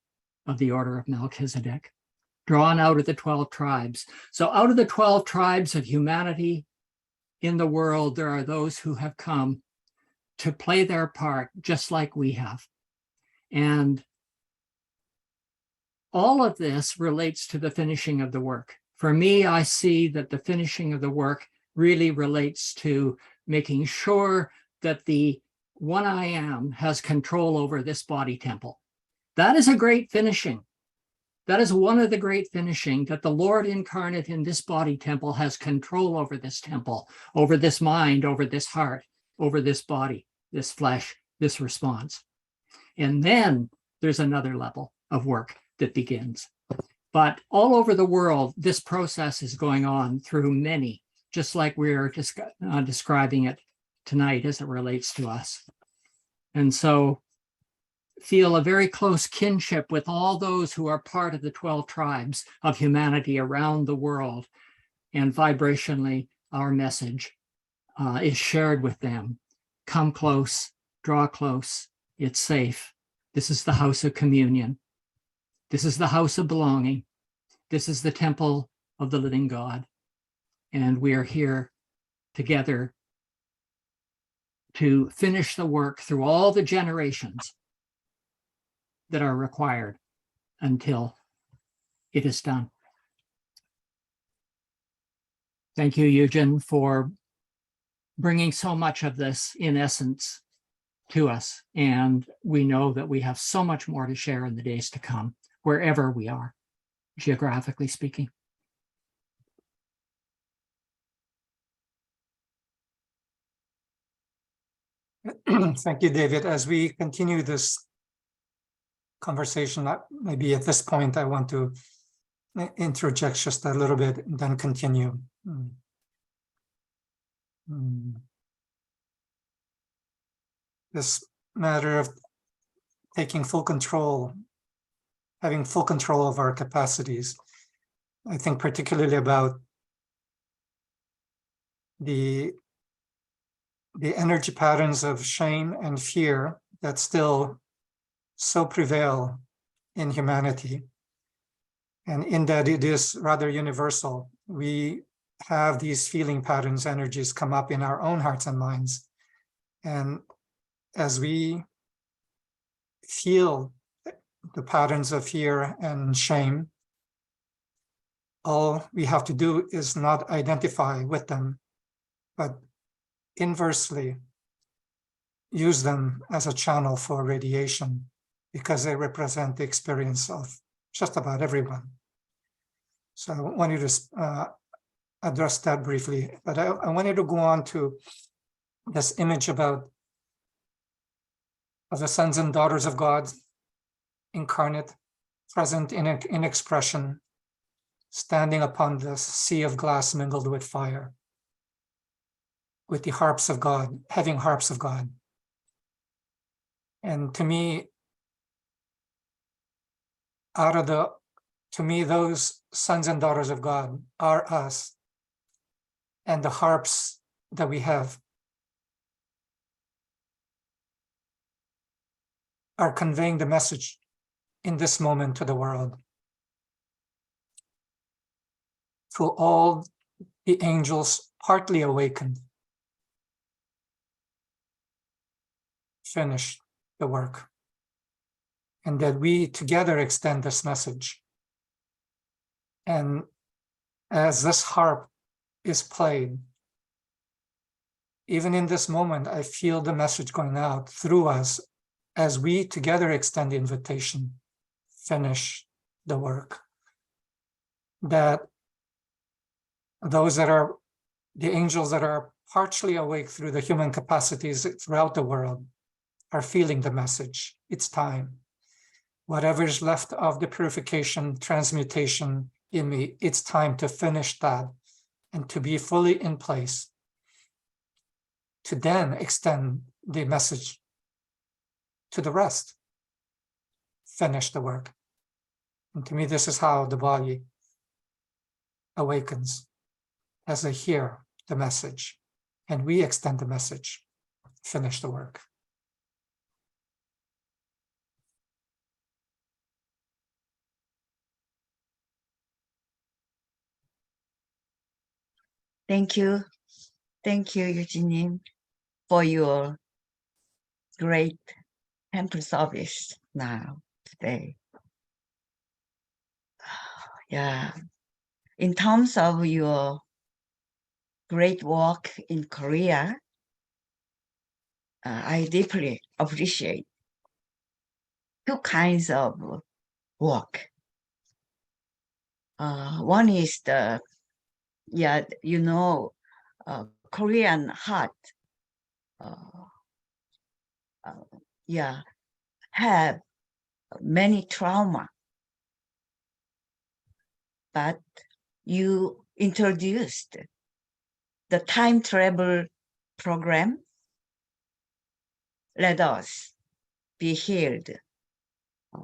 of the Order of Melchizedek, drawn out of the 12 tribes. So out of the 12 tribes of humanity in the world, there are those who have come to play their part just like we have. And all of this relates to the finishing of the work. For me, I see that the finishing of the work really relates to making sure that the one I am has control over this body temple. That is a great finishing. That is one of the great finishing, that the Lord incarnate in this body temple has control over this temple, over this mind, over this heart, over this body, this flesh, this response. And then there's another level of work that begins. But all over the world, this process is going on through many, just like we're describing it tonight as it relates to us. And so feel a very close kinship with all those who are part of the 12 tribes of humanity around the world. And vibrationally, our message is shared with them. Come close, draw close, it's safe. This is the house of communion. This is the house of belonging. This is the temple of the living God. And we are here together to finish the work through all the generations that are required until it is done. Thank you, Yujin, for bringing so much of this in essence to us. And we know that we have so much more to share in the days to come, wherever we are, geographically speaking. Thank you, David. As we continue this conversation, maybe at this point, I want to interject just a little bit and then continue. This matter of taking full control, having full control of our capacities. I think particularly about the energy patterns of shame and fear that still so prevail in humanity. And in that it is rather universal. We have these feeling patterns, energies come up in our own hearts and minds. And as we feel the patterns of fear and shame, all we have to do is not identify with them, but inversely use them as a channel for radiation, because they represent the experience of just about everyone. So I wanted to address that briefly, but I wanted to go on to this image about the sons and daughters of God, incarnate, present in expression, standing upon this sea of glass mingled with fire. with the harps of God, having harps of God. And to me, those sons and daughters of God are us, and the harps that we have are conveying the message in this moment to the world. To all the angels partly awakened, finish the work, and that we together extend this message. And as this harp is played, even in this moment, I feel the message going out through us as we together extend the invitation, finish the work. That those that are the angels that are partially awake through the human capacities throughout the world are feeling the message. It's time. Whatever is left of the purification, transmutation in me, it's time to finish that and to be fully in place, to then extend the message to the rest. Finish the work. And to me, this is how the body awakens, as they hear the message, and we extend the message, finish the work. Thank you, Yujin, for your great temple service now, today. Yeah, in terms of your great work in Korea, I deeply appreciate two kinds of work. One is the, Korean heart, have many trauma, but you introduced the time travel program. Let us be healed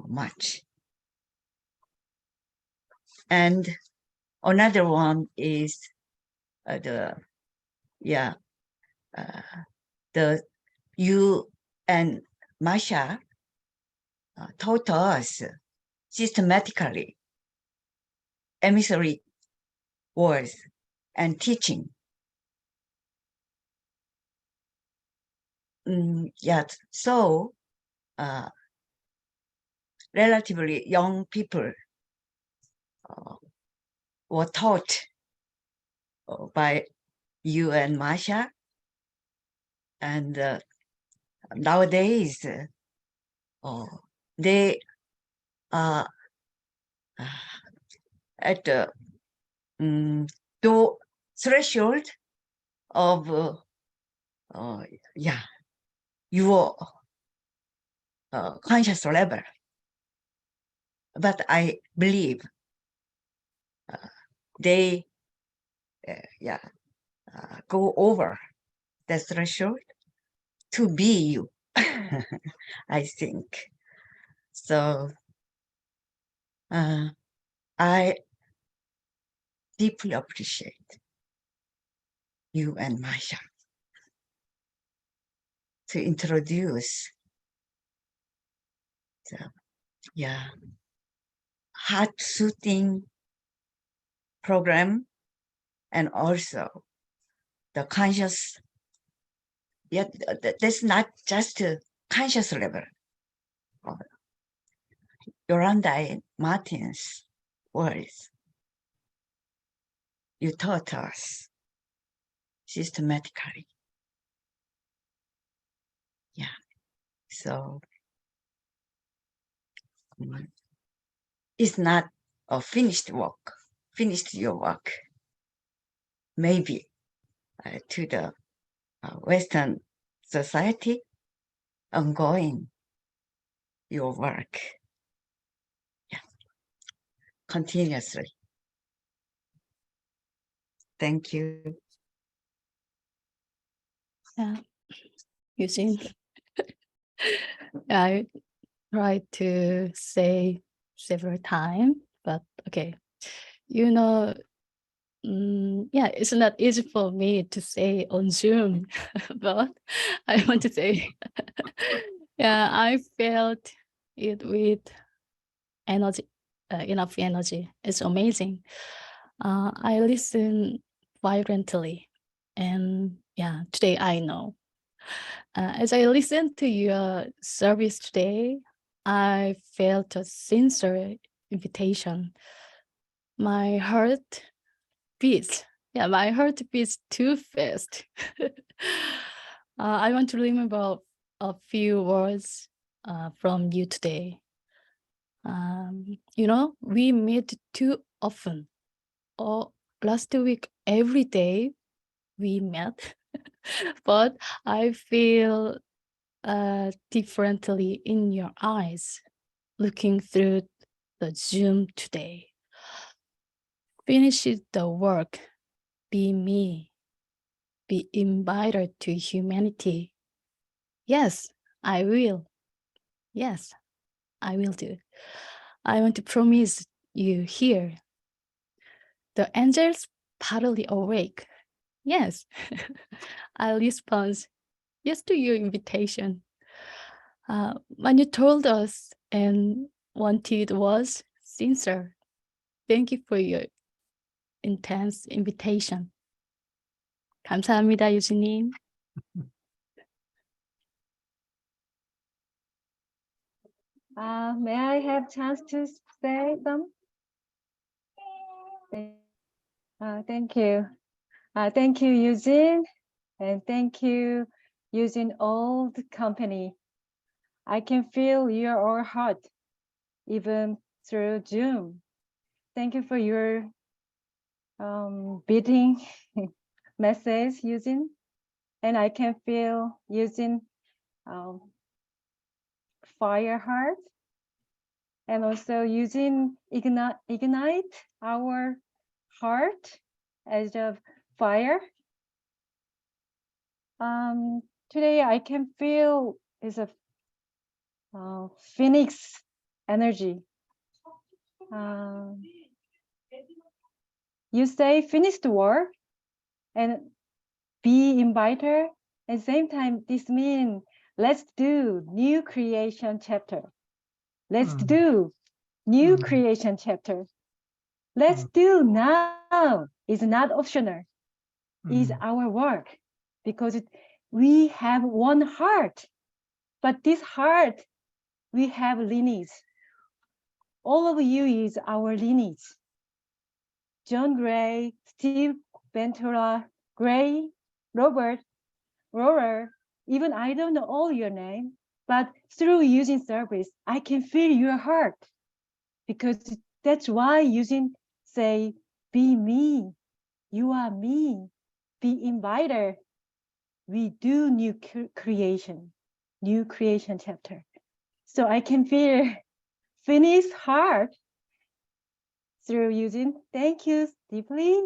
much. And another one is you and Masha taught us systematically emissary words and teaching. So relatively young people were taught by you and Masha, and nowadays they are at the threshold of your conscious level. But I believe they go over the threshold to be you. I think so. I deeply appreciate you and Masha to introduce the heart-soothing program, and also the conscious, that's not just a conscious level. Yolanda and Martin's words, you taught us systematically. So it's not a finished work, finished your work. Maybe to the Western society, ongoing your work, continuously. Thank you. Yeah, Yujin. I tried to say several times, but okay. You know, yeah, it's not easy for me to say on Zoom, but I want to say, yeah, I felt it with energy, enough energy. It's amazing. I listen vibrantly, and yeah, today I know. As I listened to your service today, I felt a sincere invitation. My heart beats. Yeah, my heart beats too fast. I want to remember a few words from you today. You know, we meet too often. Or last week, every day we met, but I feel differently in your eyes, looking through the Zoom today. Finish the work, be me, be invited to humanity. Yes, I will. Yes, I will do. I want to promise you here. The angels partly awake. Yes, I'll respond yes to your invitation. When you told us and wanted was sincere. Thank you for your intense invitation. 감사합니다, 유진님. May I have chance to say some? Thank you. Thank you, Yujin, and thank you, Yujin old company. I can feel your heart, even through Zoom. Thank you for your beating message, Yujin, and I can feel Yujin fire heart, and also Yujin ignite our heart as a fire. Today I can feel is a phoenix energy. You say finish the work and be invited. At the same time, this means let's do new creation chapter. Let's do new creation chapter. Let's do now. It's not optional. It's our work because we have one heart, but this heart, we have lineage. All of you is our lineage. John Gray, Steve Ventura, Gray, Robert, Roller, even I don't know all your name, but through using service, I can feel your heart because that's why using say, be me, you are me, be invited. We do new creation chapter. So I can feel Finney's heart through using. Thank you deeply.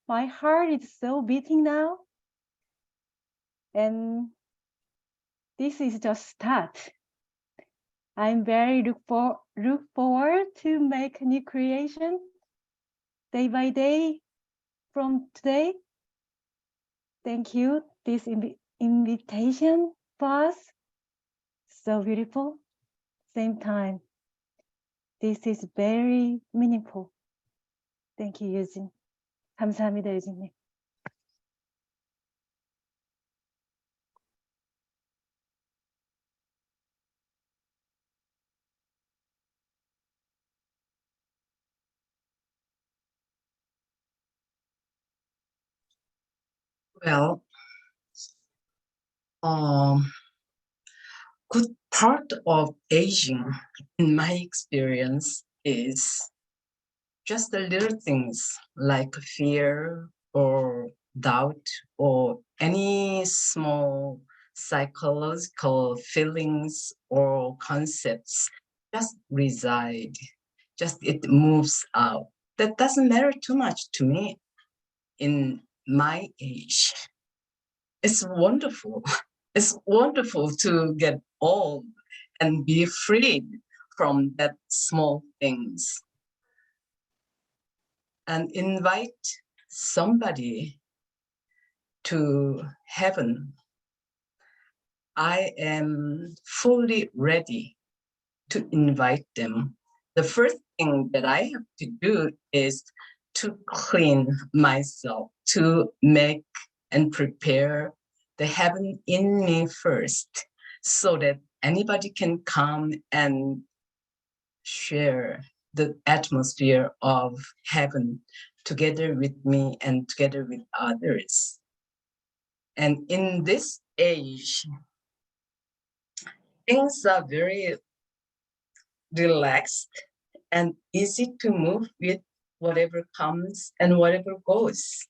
My heart is so beating now. And this is just start. I'm very look forward to make new creation day by day from today. Thank you. This invitation for us, so beautiful. Same time, this is very meaningful. Thank you, Yujin. 감사합니다, 유진님. Well, good part of aging, in my experience, is just the little things like fear or doubt or any small psychological feelings or concepts just reside, just it moves out. That doesn't matter too much to me in my age. it's wonderful. It's wonderful to get old and be freed from that small things. And invite somebody to heaven. I am fully ready to invite them. The first thing that I have to do is to clean myself, to make and prepare the heaven in me first, so that anybody can come and share the atmosphere of heaven together with me and together with others. And in this age, things are very relaxed and easy to move with whatever comes and whatever goes.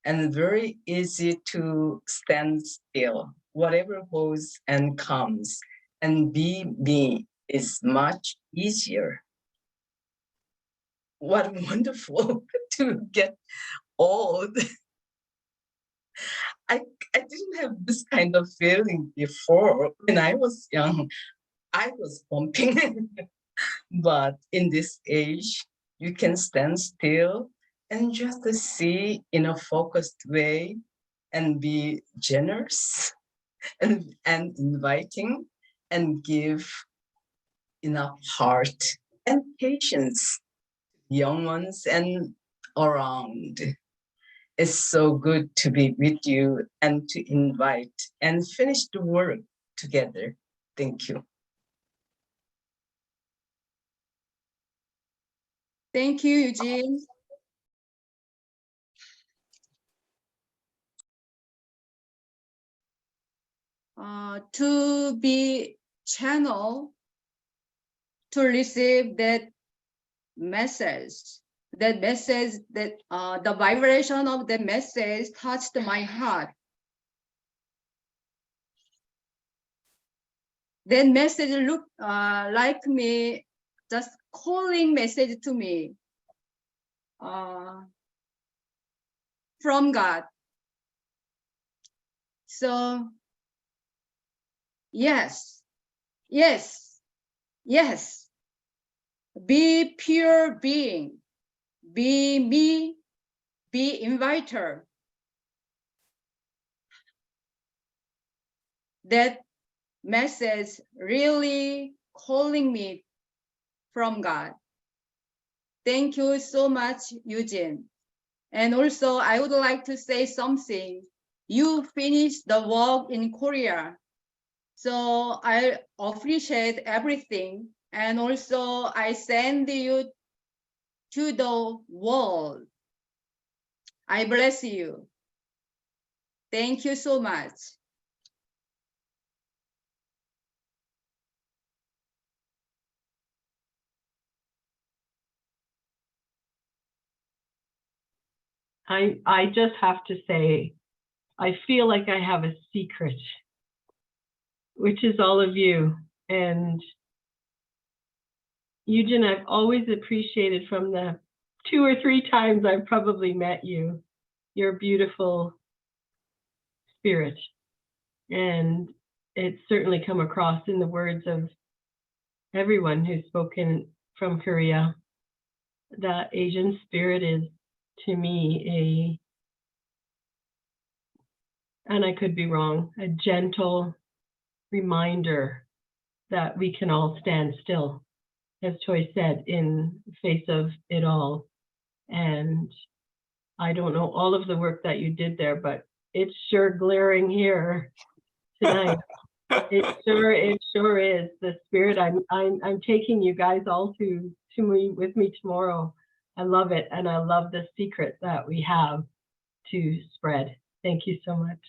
And very easy to stand still. Whatever goes and comes and be me is much easier. What wonderful to get old. I didn't have this kind of feeling before. When I was young, I was pumping. But in this age, you can stand still and just see in a focused way and be generous and inviting and give enough heart and patience, young ones and around. It's so good to be with you and to invite and finish the work together. Thank you. Thank you, Eugene. To be channel to receive that message that the vibration of the message touched my heart. That message looked like me, just calling message to me from God. So yes, yes, yes. Be pure being, be me, be inviter. That message really calling me from God. Thank you so much, Yujin. And also, I would like to say something. You finished the work in Korea. So I appreciate everything. And also, I send you to the world. I bless you. Thank you so much. I just have to say, I feel like I have a secret, which is all of you. And Yujin, I've always appreciated from the 2 or 3 times I've probably met you, your beautiful spirit. And it's certainly come across in the words of everyone who's spoken from Korea. That Asian spirit is, to me, and I could be wrong, a gentle reminder that we can all stand still, as Choi said, in face of it all. And I don't know all of the work that you did there, but it's sure glaring here tonight. It sure is the spirit. I'm taking you guys all to me with me tomorrow. I love it, and I love the secret that we have to spread. Thank you so much.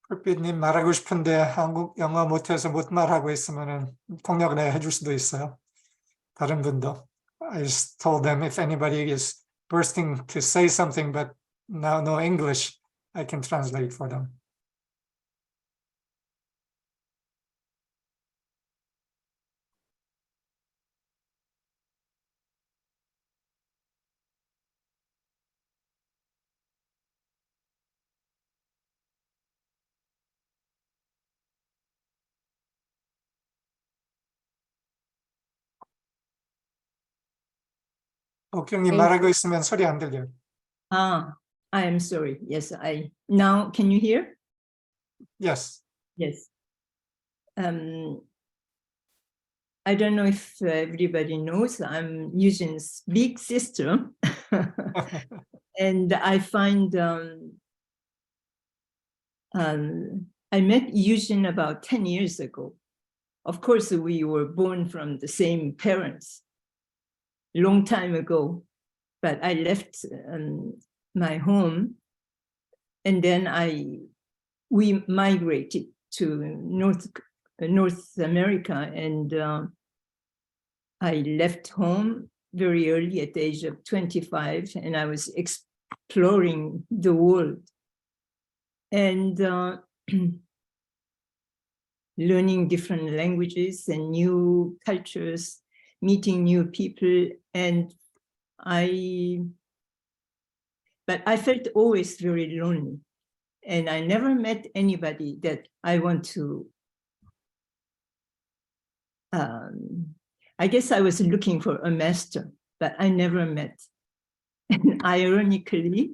불빛님 말하고 싶은데 영어 못해서 못 말하고 있으면은 통역 내 해줄 수도 있어요. 다른 분도. I just told them if anybody is bursting to say something but now no English, I can translate for them. 옥경님 말하고 있으면 소리 안 들려요. I am sorry. Yes, now can you hear? Yes. Yes. I don't know if everybody knows, I'm Yujin's big sister. And I find I met Yujin about 10 years ago. Of course, we were born from the same parents long time ago, but I left my home, and then we migrated to North America, and I left home very early at the age of 25, and I was exploring the world and learning different languages and new cultures, meeting new people. But I felt always very lonely, and I never met anybody that I want to, I guess I was looking for a master, but I never met. And ironically,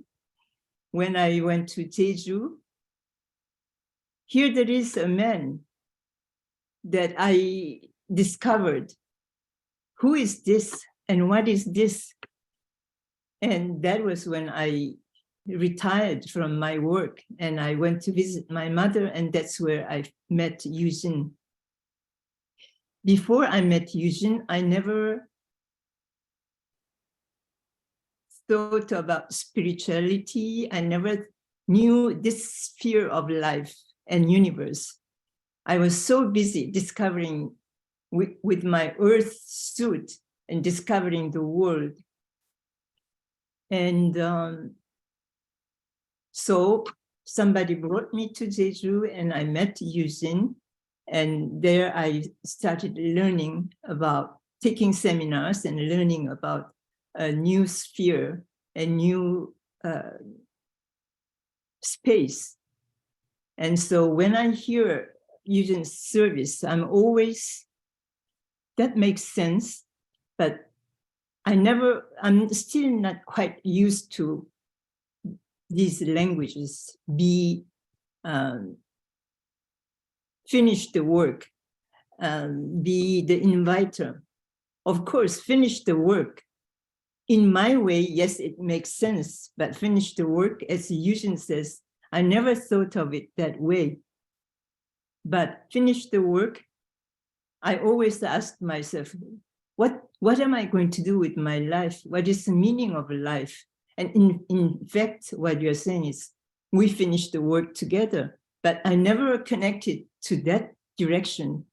when I went to Jeju, here there is a man that I discovered. Who is this and what is this? And that was when I retired from my work and I went to visit my mother, and that's where I met Yujin. Before I met Yujin, I never thought about spirituality. I never knew this sphere of life and universe. I was so busy discovering with my earth suit and discovering the world. And so somebody brought me to Jeju and I met Yujin, and there I started learning about taking seminars and learning about a new sphere, a new space. And so when I hear Yujin's service, I'm always, that makes sense, but I'm still not quite used to these languages. Finish the work, be the inviter. Of course, finish the work. In my way, yes, it makes sense, but finish the work, as Yujin says, I never thought of it that way. But finish the work, I always ask myself, what am I going to do with my life? What is the meaning of life? And in fact, what you're saying is, we finish the work together, but I never connected to that direction.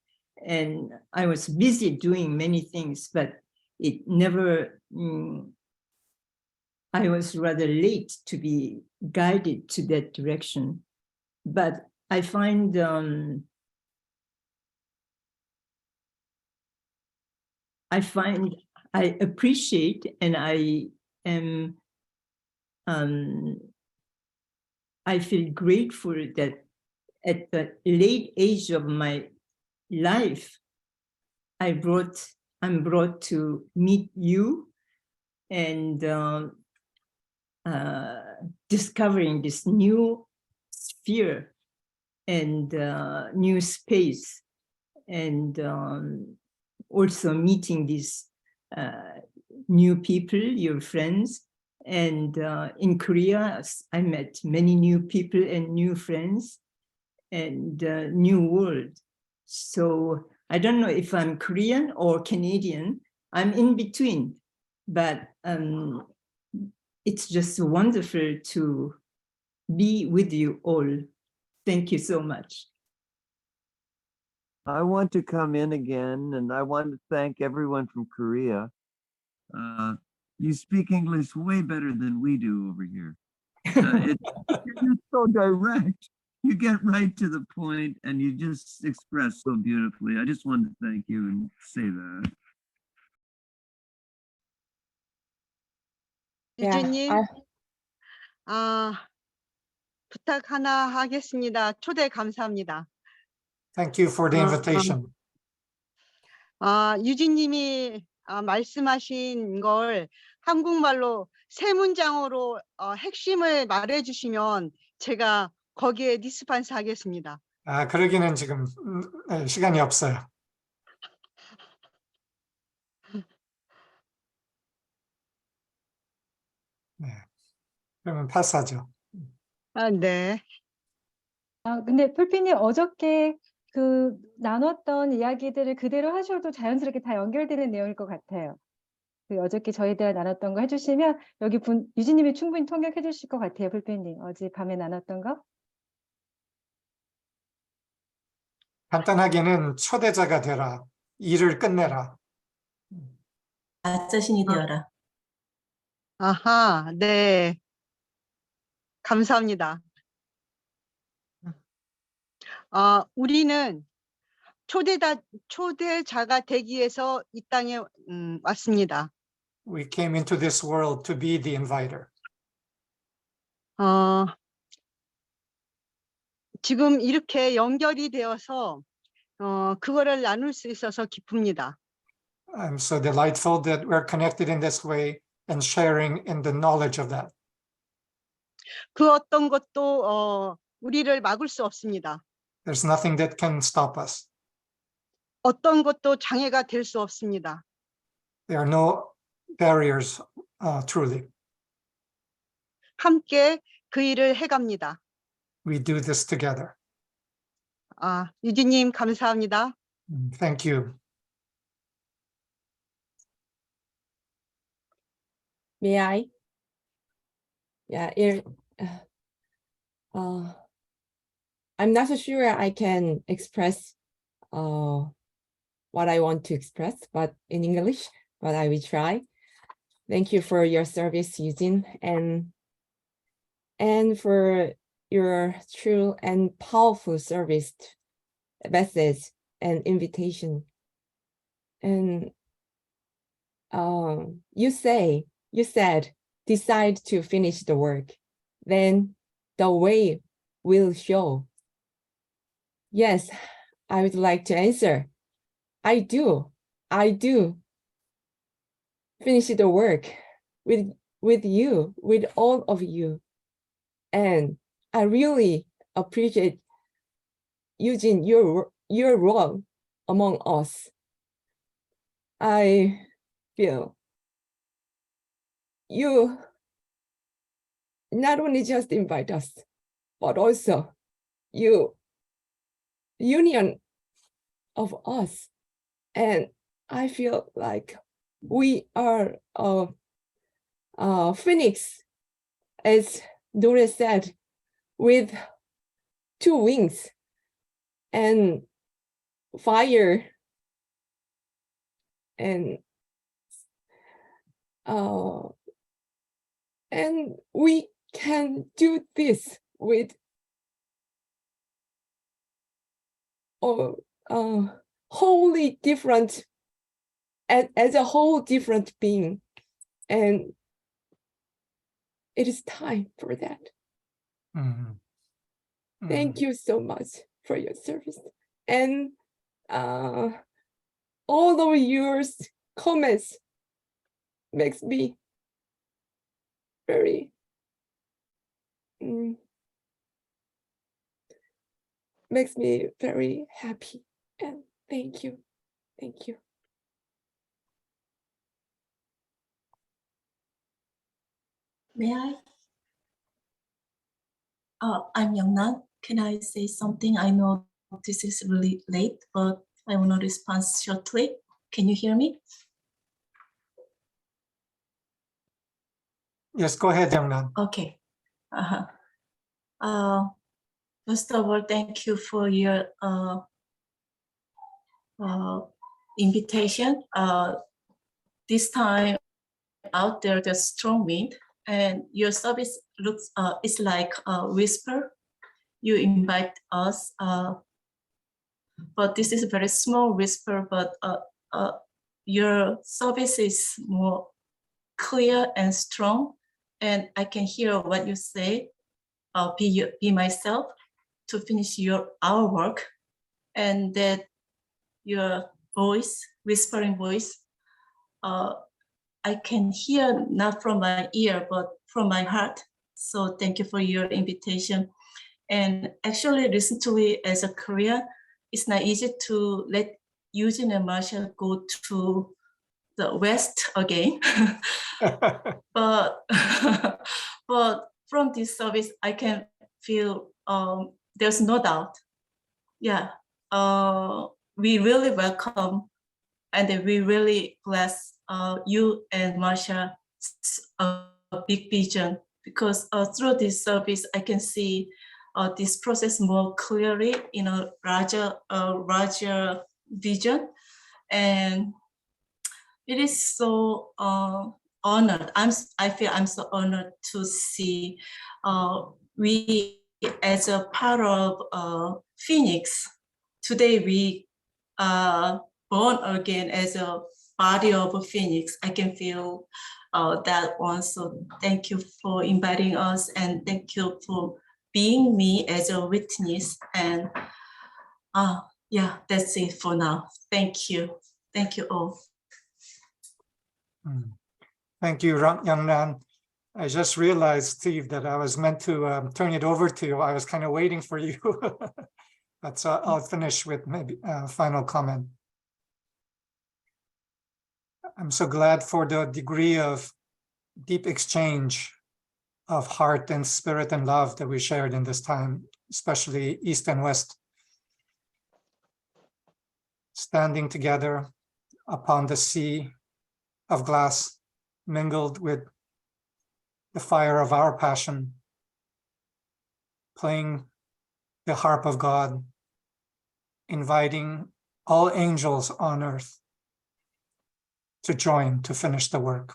And I was busy doing many things, but it never, I was rather late to be guided to that direction. But I find I appreciate, and I am, I feel grateful that at the late age of my life, I'm brought to meet you and discovering this new sphere and new space, and also meeting these new people, your friends. And in Korea, I met many new people and new friends and new world. So I don't know if I'm Korean or Canadian. I'm in between, but it's just wonderful to be with you all. Thank you so much. I want to come in again, and I want to thank everyone from Korea. You speak English way better than we do over here. You're so direct. You get right to the point, and you just express so beautifully. I just wanted to thank you and say that. 유진님, 부탁 하나 하겠습니다. 초대 감사합니다. Thank you for the invitation. 유진님이 말씀하신 걸 한국말로 세 문장으로 핵심을 말해 주시면 제가 거기에 리스판스 하겠습니다. 아, 그러기는 지금 시간이 없어요. 네. 그러면 패스하죠. 아, 네. 근데 풀피님 어저께 그 나눴던 이야기들을 그대로 하셔도 자연스럽게 다 연결되는 내용일 것 같아요. 그 어저께 저희들 나눴던 거 해주시면 여기 유진님이 충분히 통역해 주실 것 같아요, 풀피님. 어젯밤에 나눴던 거. 간단하게는 초대자가 되라. 일을 끝내라. 나 자신이 되어라. 아하, 네. 감사합니다. 우리는 초대자가 되기 위해서 이 땅에 왔습니다. We came into this world to be the inviter. 지금 이렇게 연결이 되어서 그거를 나눌 수 있어서 기쁩니다. I'm so delightful that we're connected in this way and sharing in the knowledge of that. 그 어떤 것도 우리를 막을 수 없습니다. There's nothing that can stop us. 어떤 것도 장애가 될 수 없습니다. There are no barriers, truly. 함께 그 일을 해갑니다. We do this together. 유진님 감사합니다. Thank you. May I? Yeah, I'm not so sure I can express what I want to express, but in English, but I will try. Thank you for your service, Yujin, and for your true and powerful service, message, and invitation. And you said, decide to finish the work, then the way will show. Yes, I would like to answer. I do finish the work with you, with all of you. And I really appreciate, Yujin, your role among us. I feel you not only just invite us, but also you union of us. And I feel like we are a phoenix, as Dore said, with two wings and fire and we can do this with wholly different, as a whole different being, and it is time for that. Thank you so much for your service, and all of your comments makes me very happy, and thank you. May I? I'm Youngnan. Can I say something? I know this is really late, but I want to respond shortly. Can you hear me? Yes, go ahead, Youngnan. Okay. First of all, thank you for your invitation. This time out there, there's strong wind, and your service looks it's like a whisper. You invite us, but this is a very small whisper. But your service is more clear and strong, and I can hear what you say. Be myself to finish our work, and that your voice, whispering voice, I can hear not from my ear, but from my heart. So thank you for your invitation. And actually recently as a Korean, it's not easy to let Yujin and Marshall go to the West again. but but from this service, I can feel there's no doubt. Yeah, we really welcome and we really bless you and Marsha a big vision, because through this service, I can see this process more clearly in a larger vision. And it is so honored. I feel I'm so honored to see we as a part of Phoenix. Today we are born again as a body of a Phoenix. I can feel that one. So thank you for inviting us, and thank you for being me as a witness. And yeah, that's it for now. Thank you. Thank you all. Thank you, Young Man. I just realized, Steve, that I was meant to turn it over to you. I was kind of waiting for you. But I'll finish with maybe a final comment. I'm so glad for the degree of deep exchange of heart and spirit and love that we shared in this time, especially East and West. Standing together upon the sea of glass, mingled with the fire of our passion, playing the harp of God, inviting all angels on earth to join to finish the work.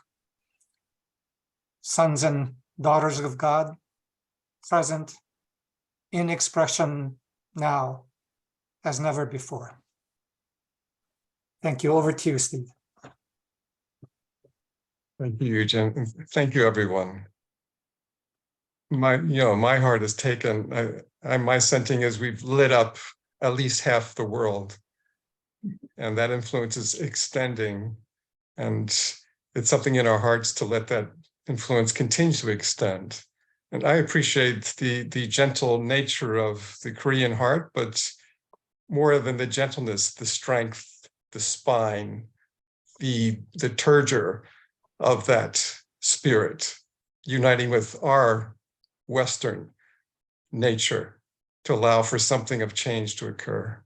Sons and daughters of God, present in expression now as never before. Thank you. Over to you, Steve. Thank you, Yujin. Thank you, everyone. My heart is taken. My sensing is we've lit up at least half the world, and that influence is extending. And it's something in our hearts to let that influence continue to extend. And I appreciate the gentle nature of the Korean heart, but more than the gentleness, the strength, the spine, the turgor of that spirit, uniting with our Western nature to allow for something of change to occur.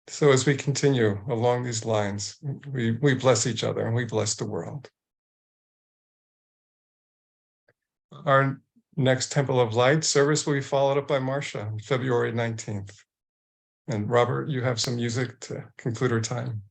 So as we continue along these lines, we bless each other and we bless the world. Our next Temple of Light service will be followed up by Marcia on February 19th. And Robert, you have some music to conclude our time.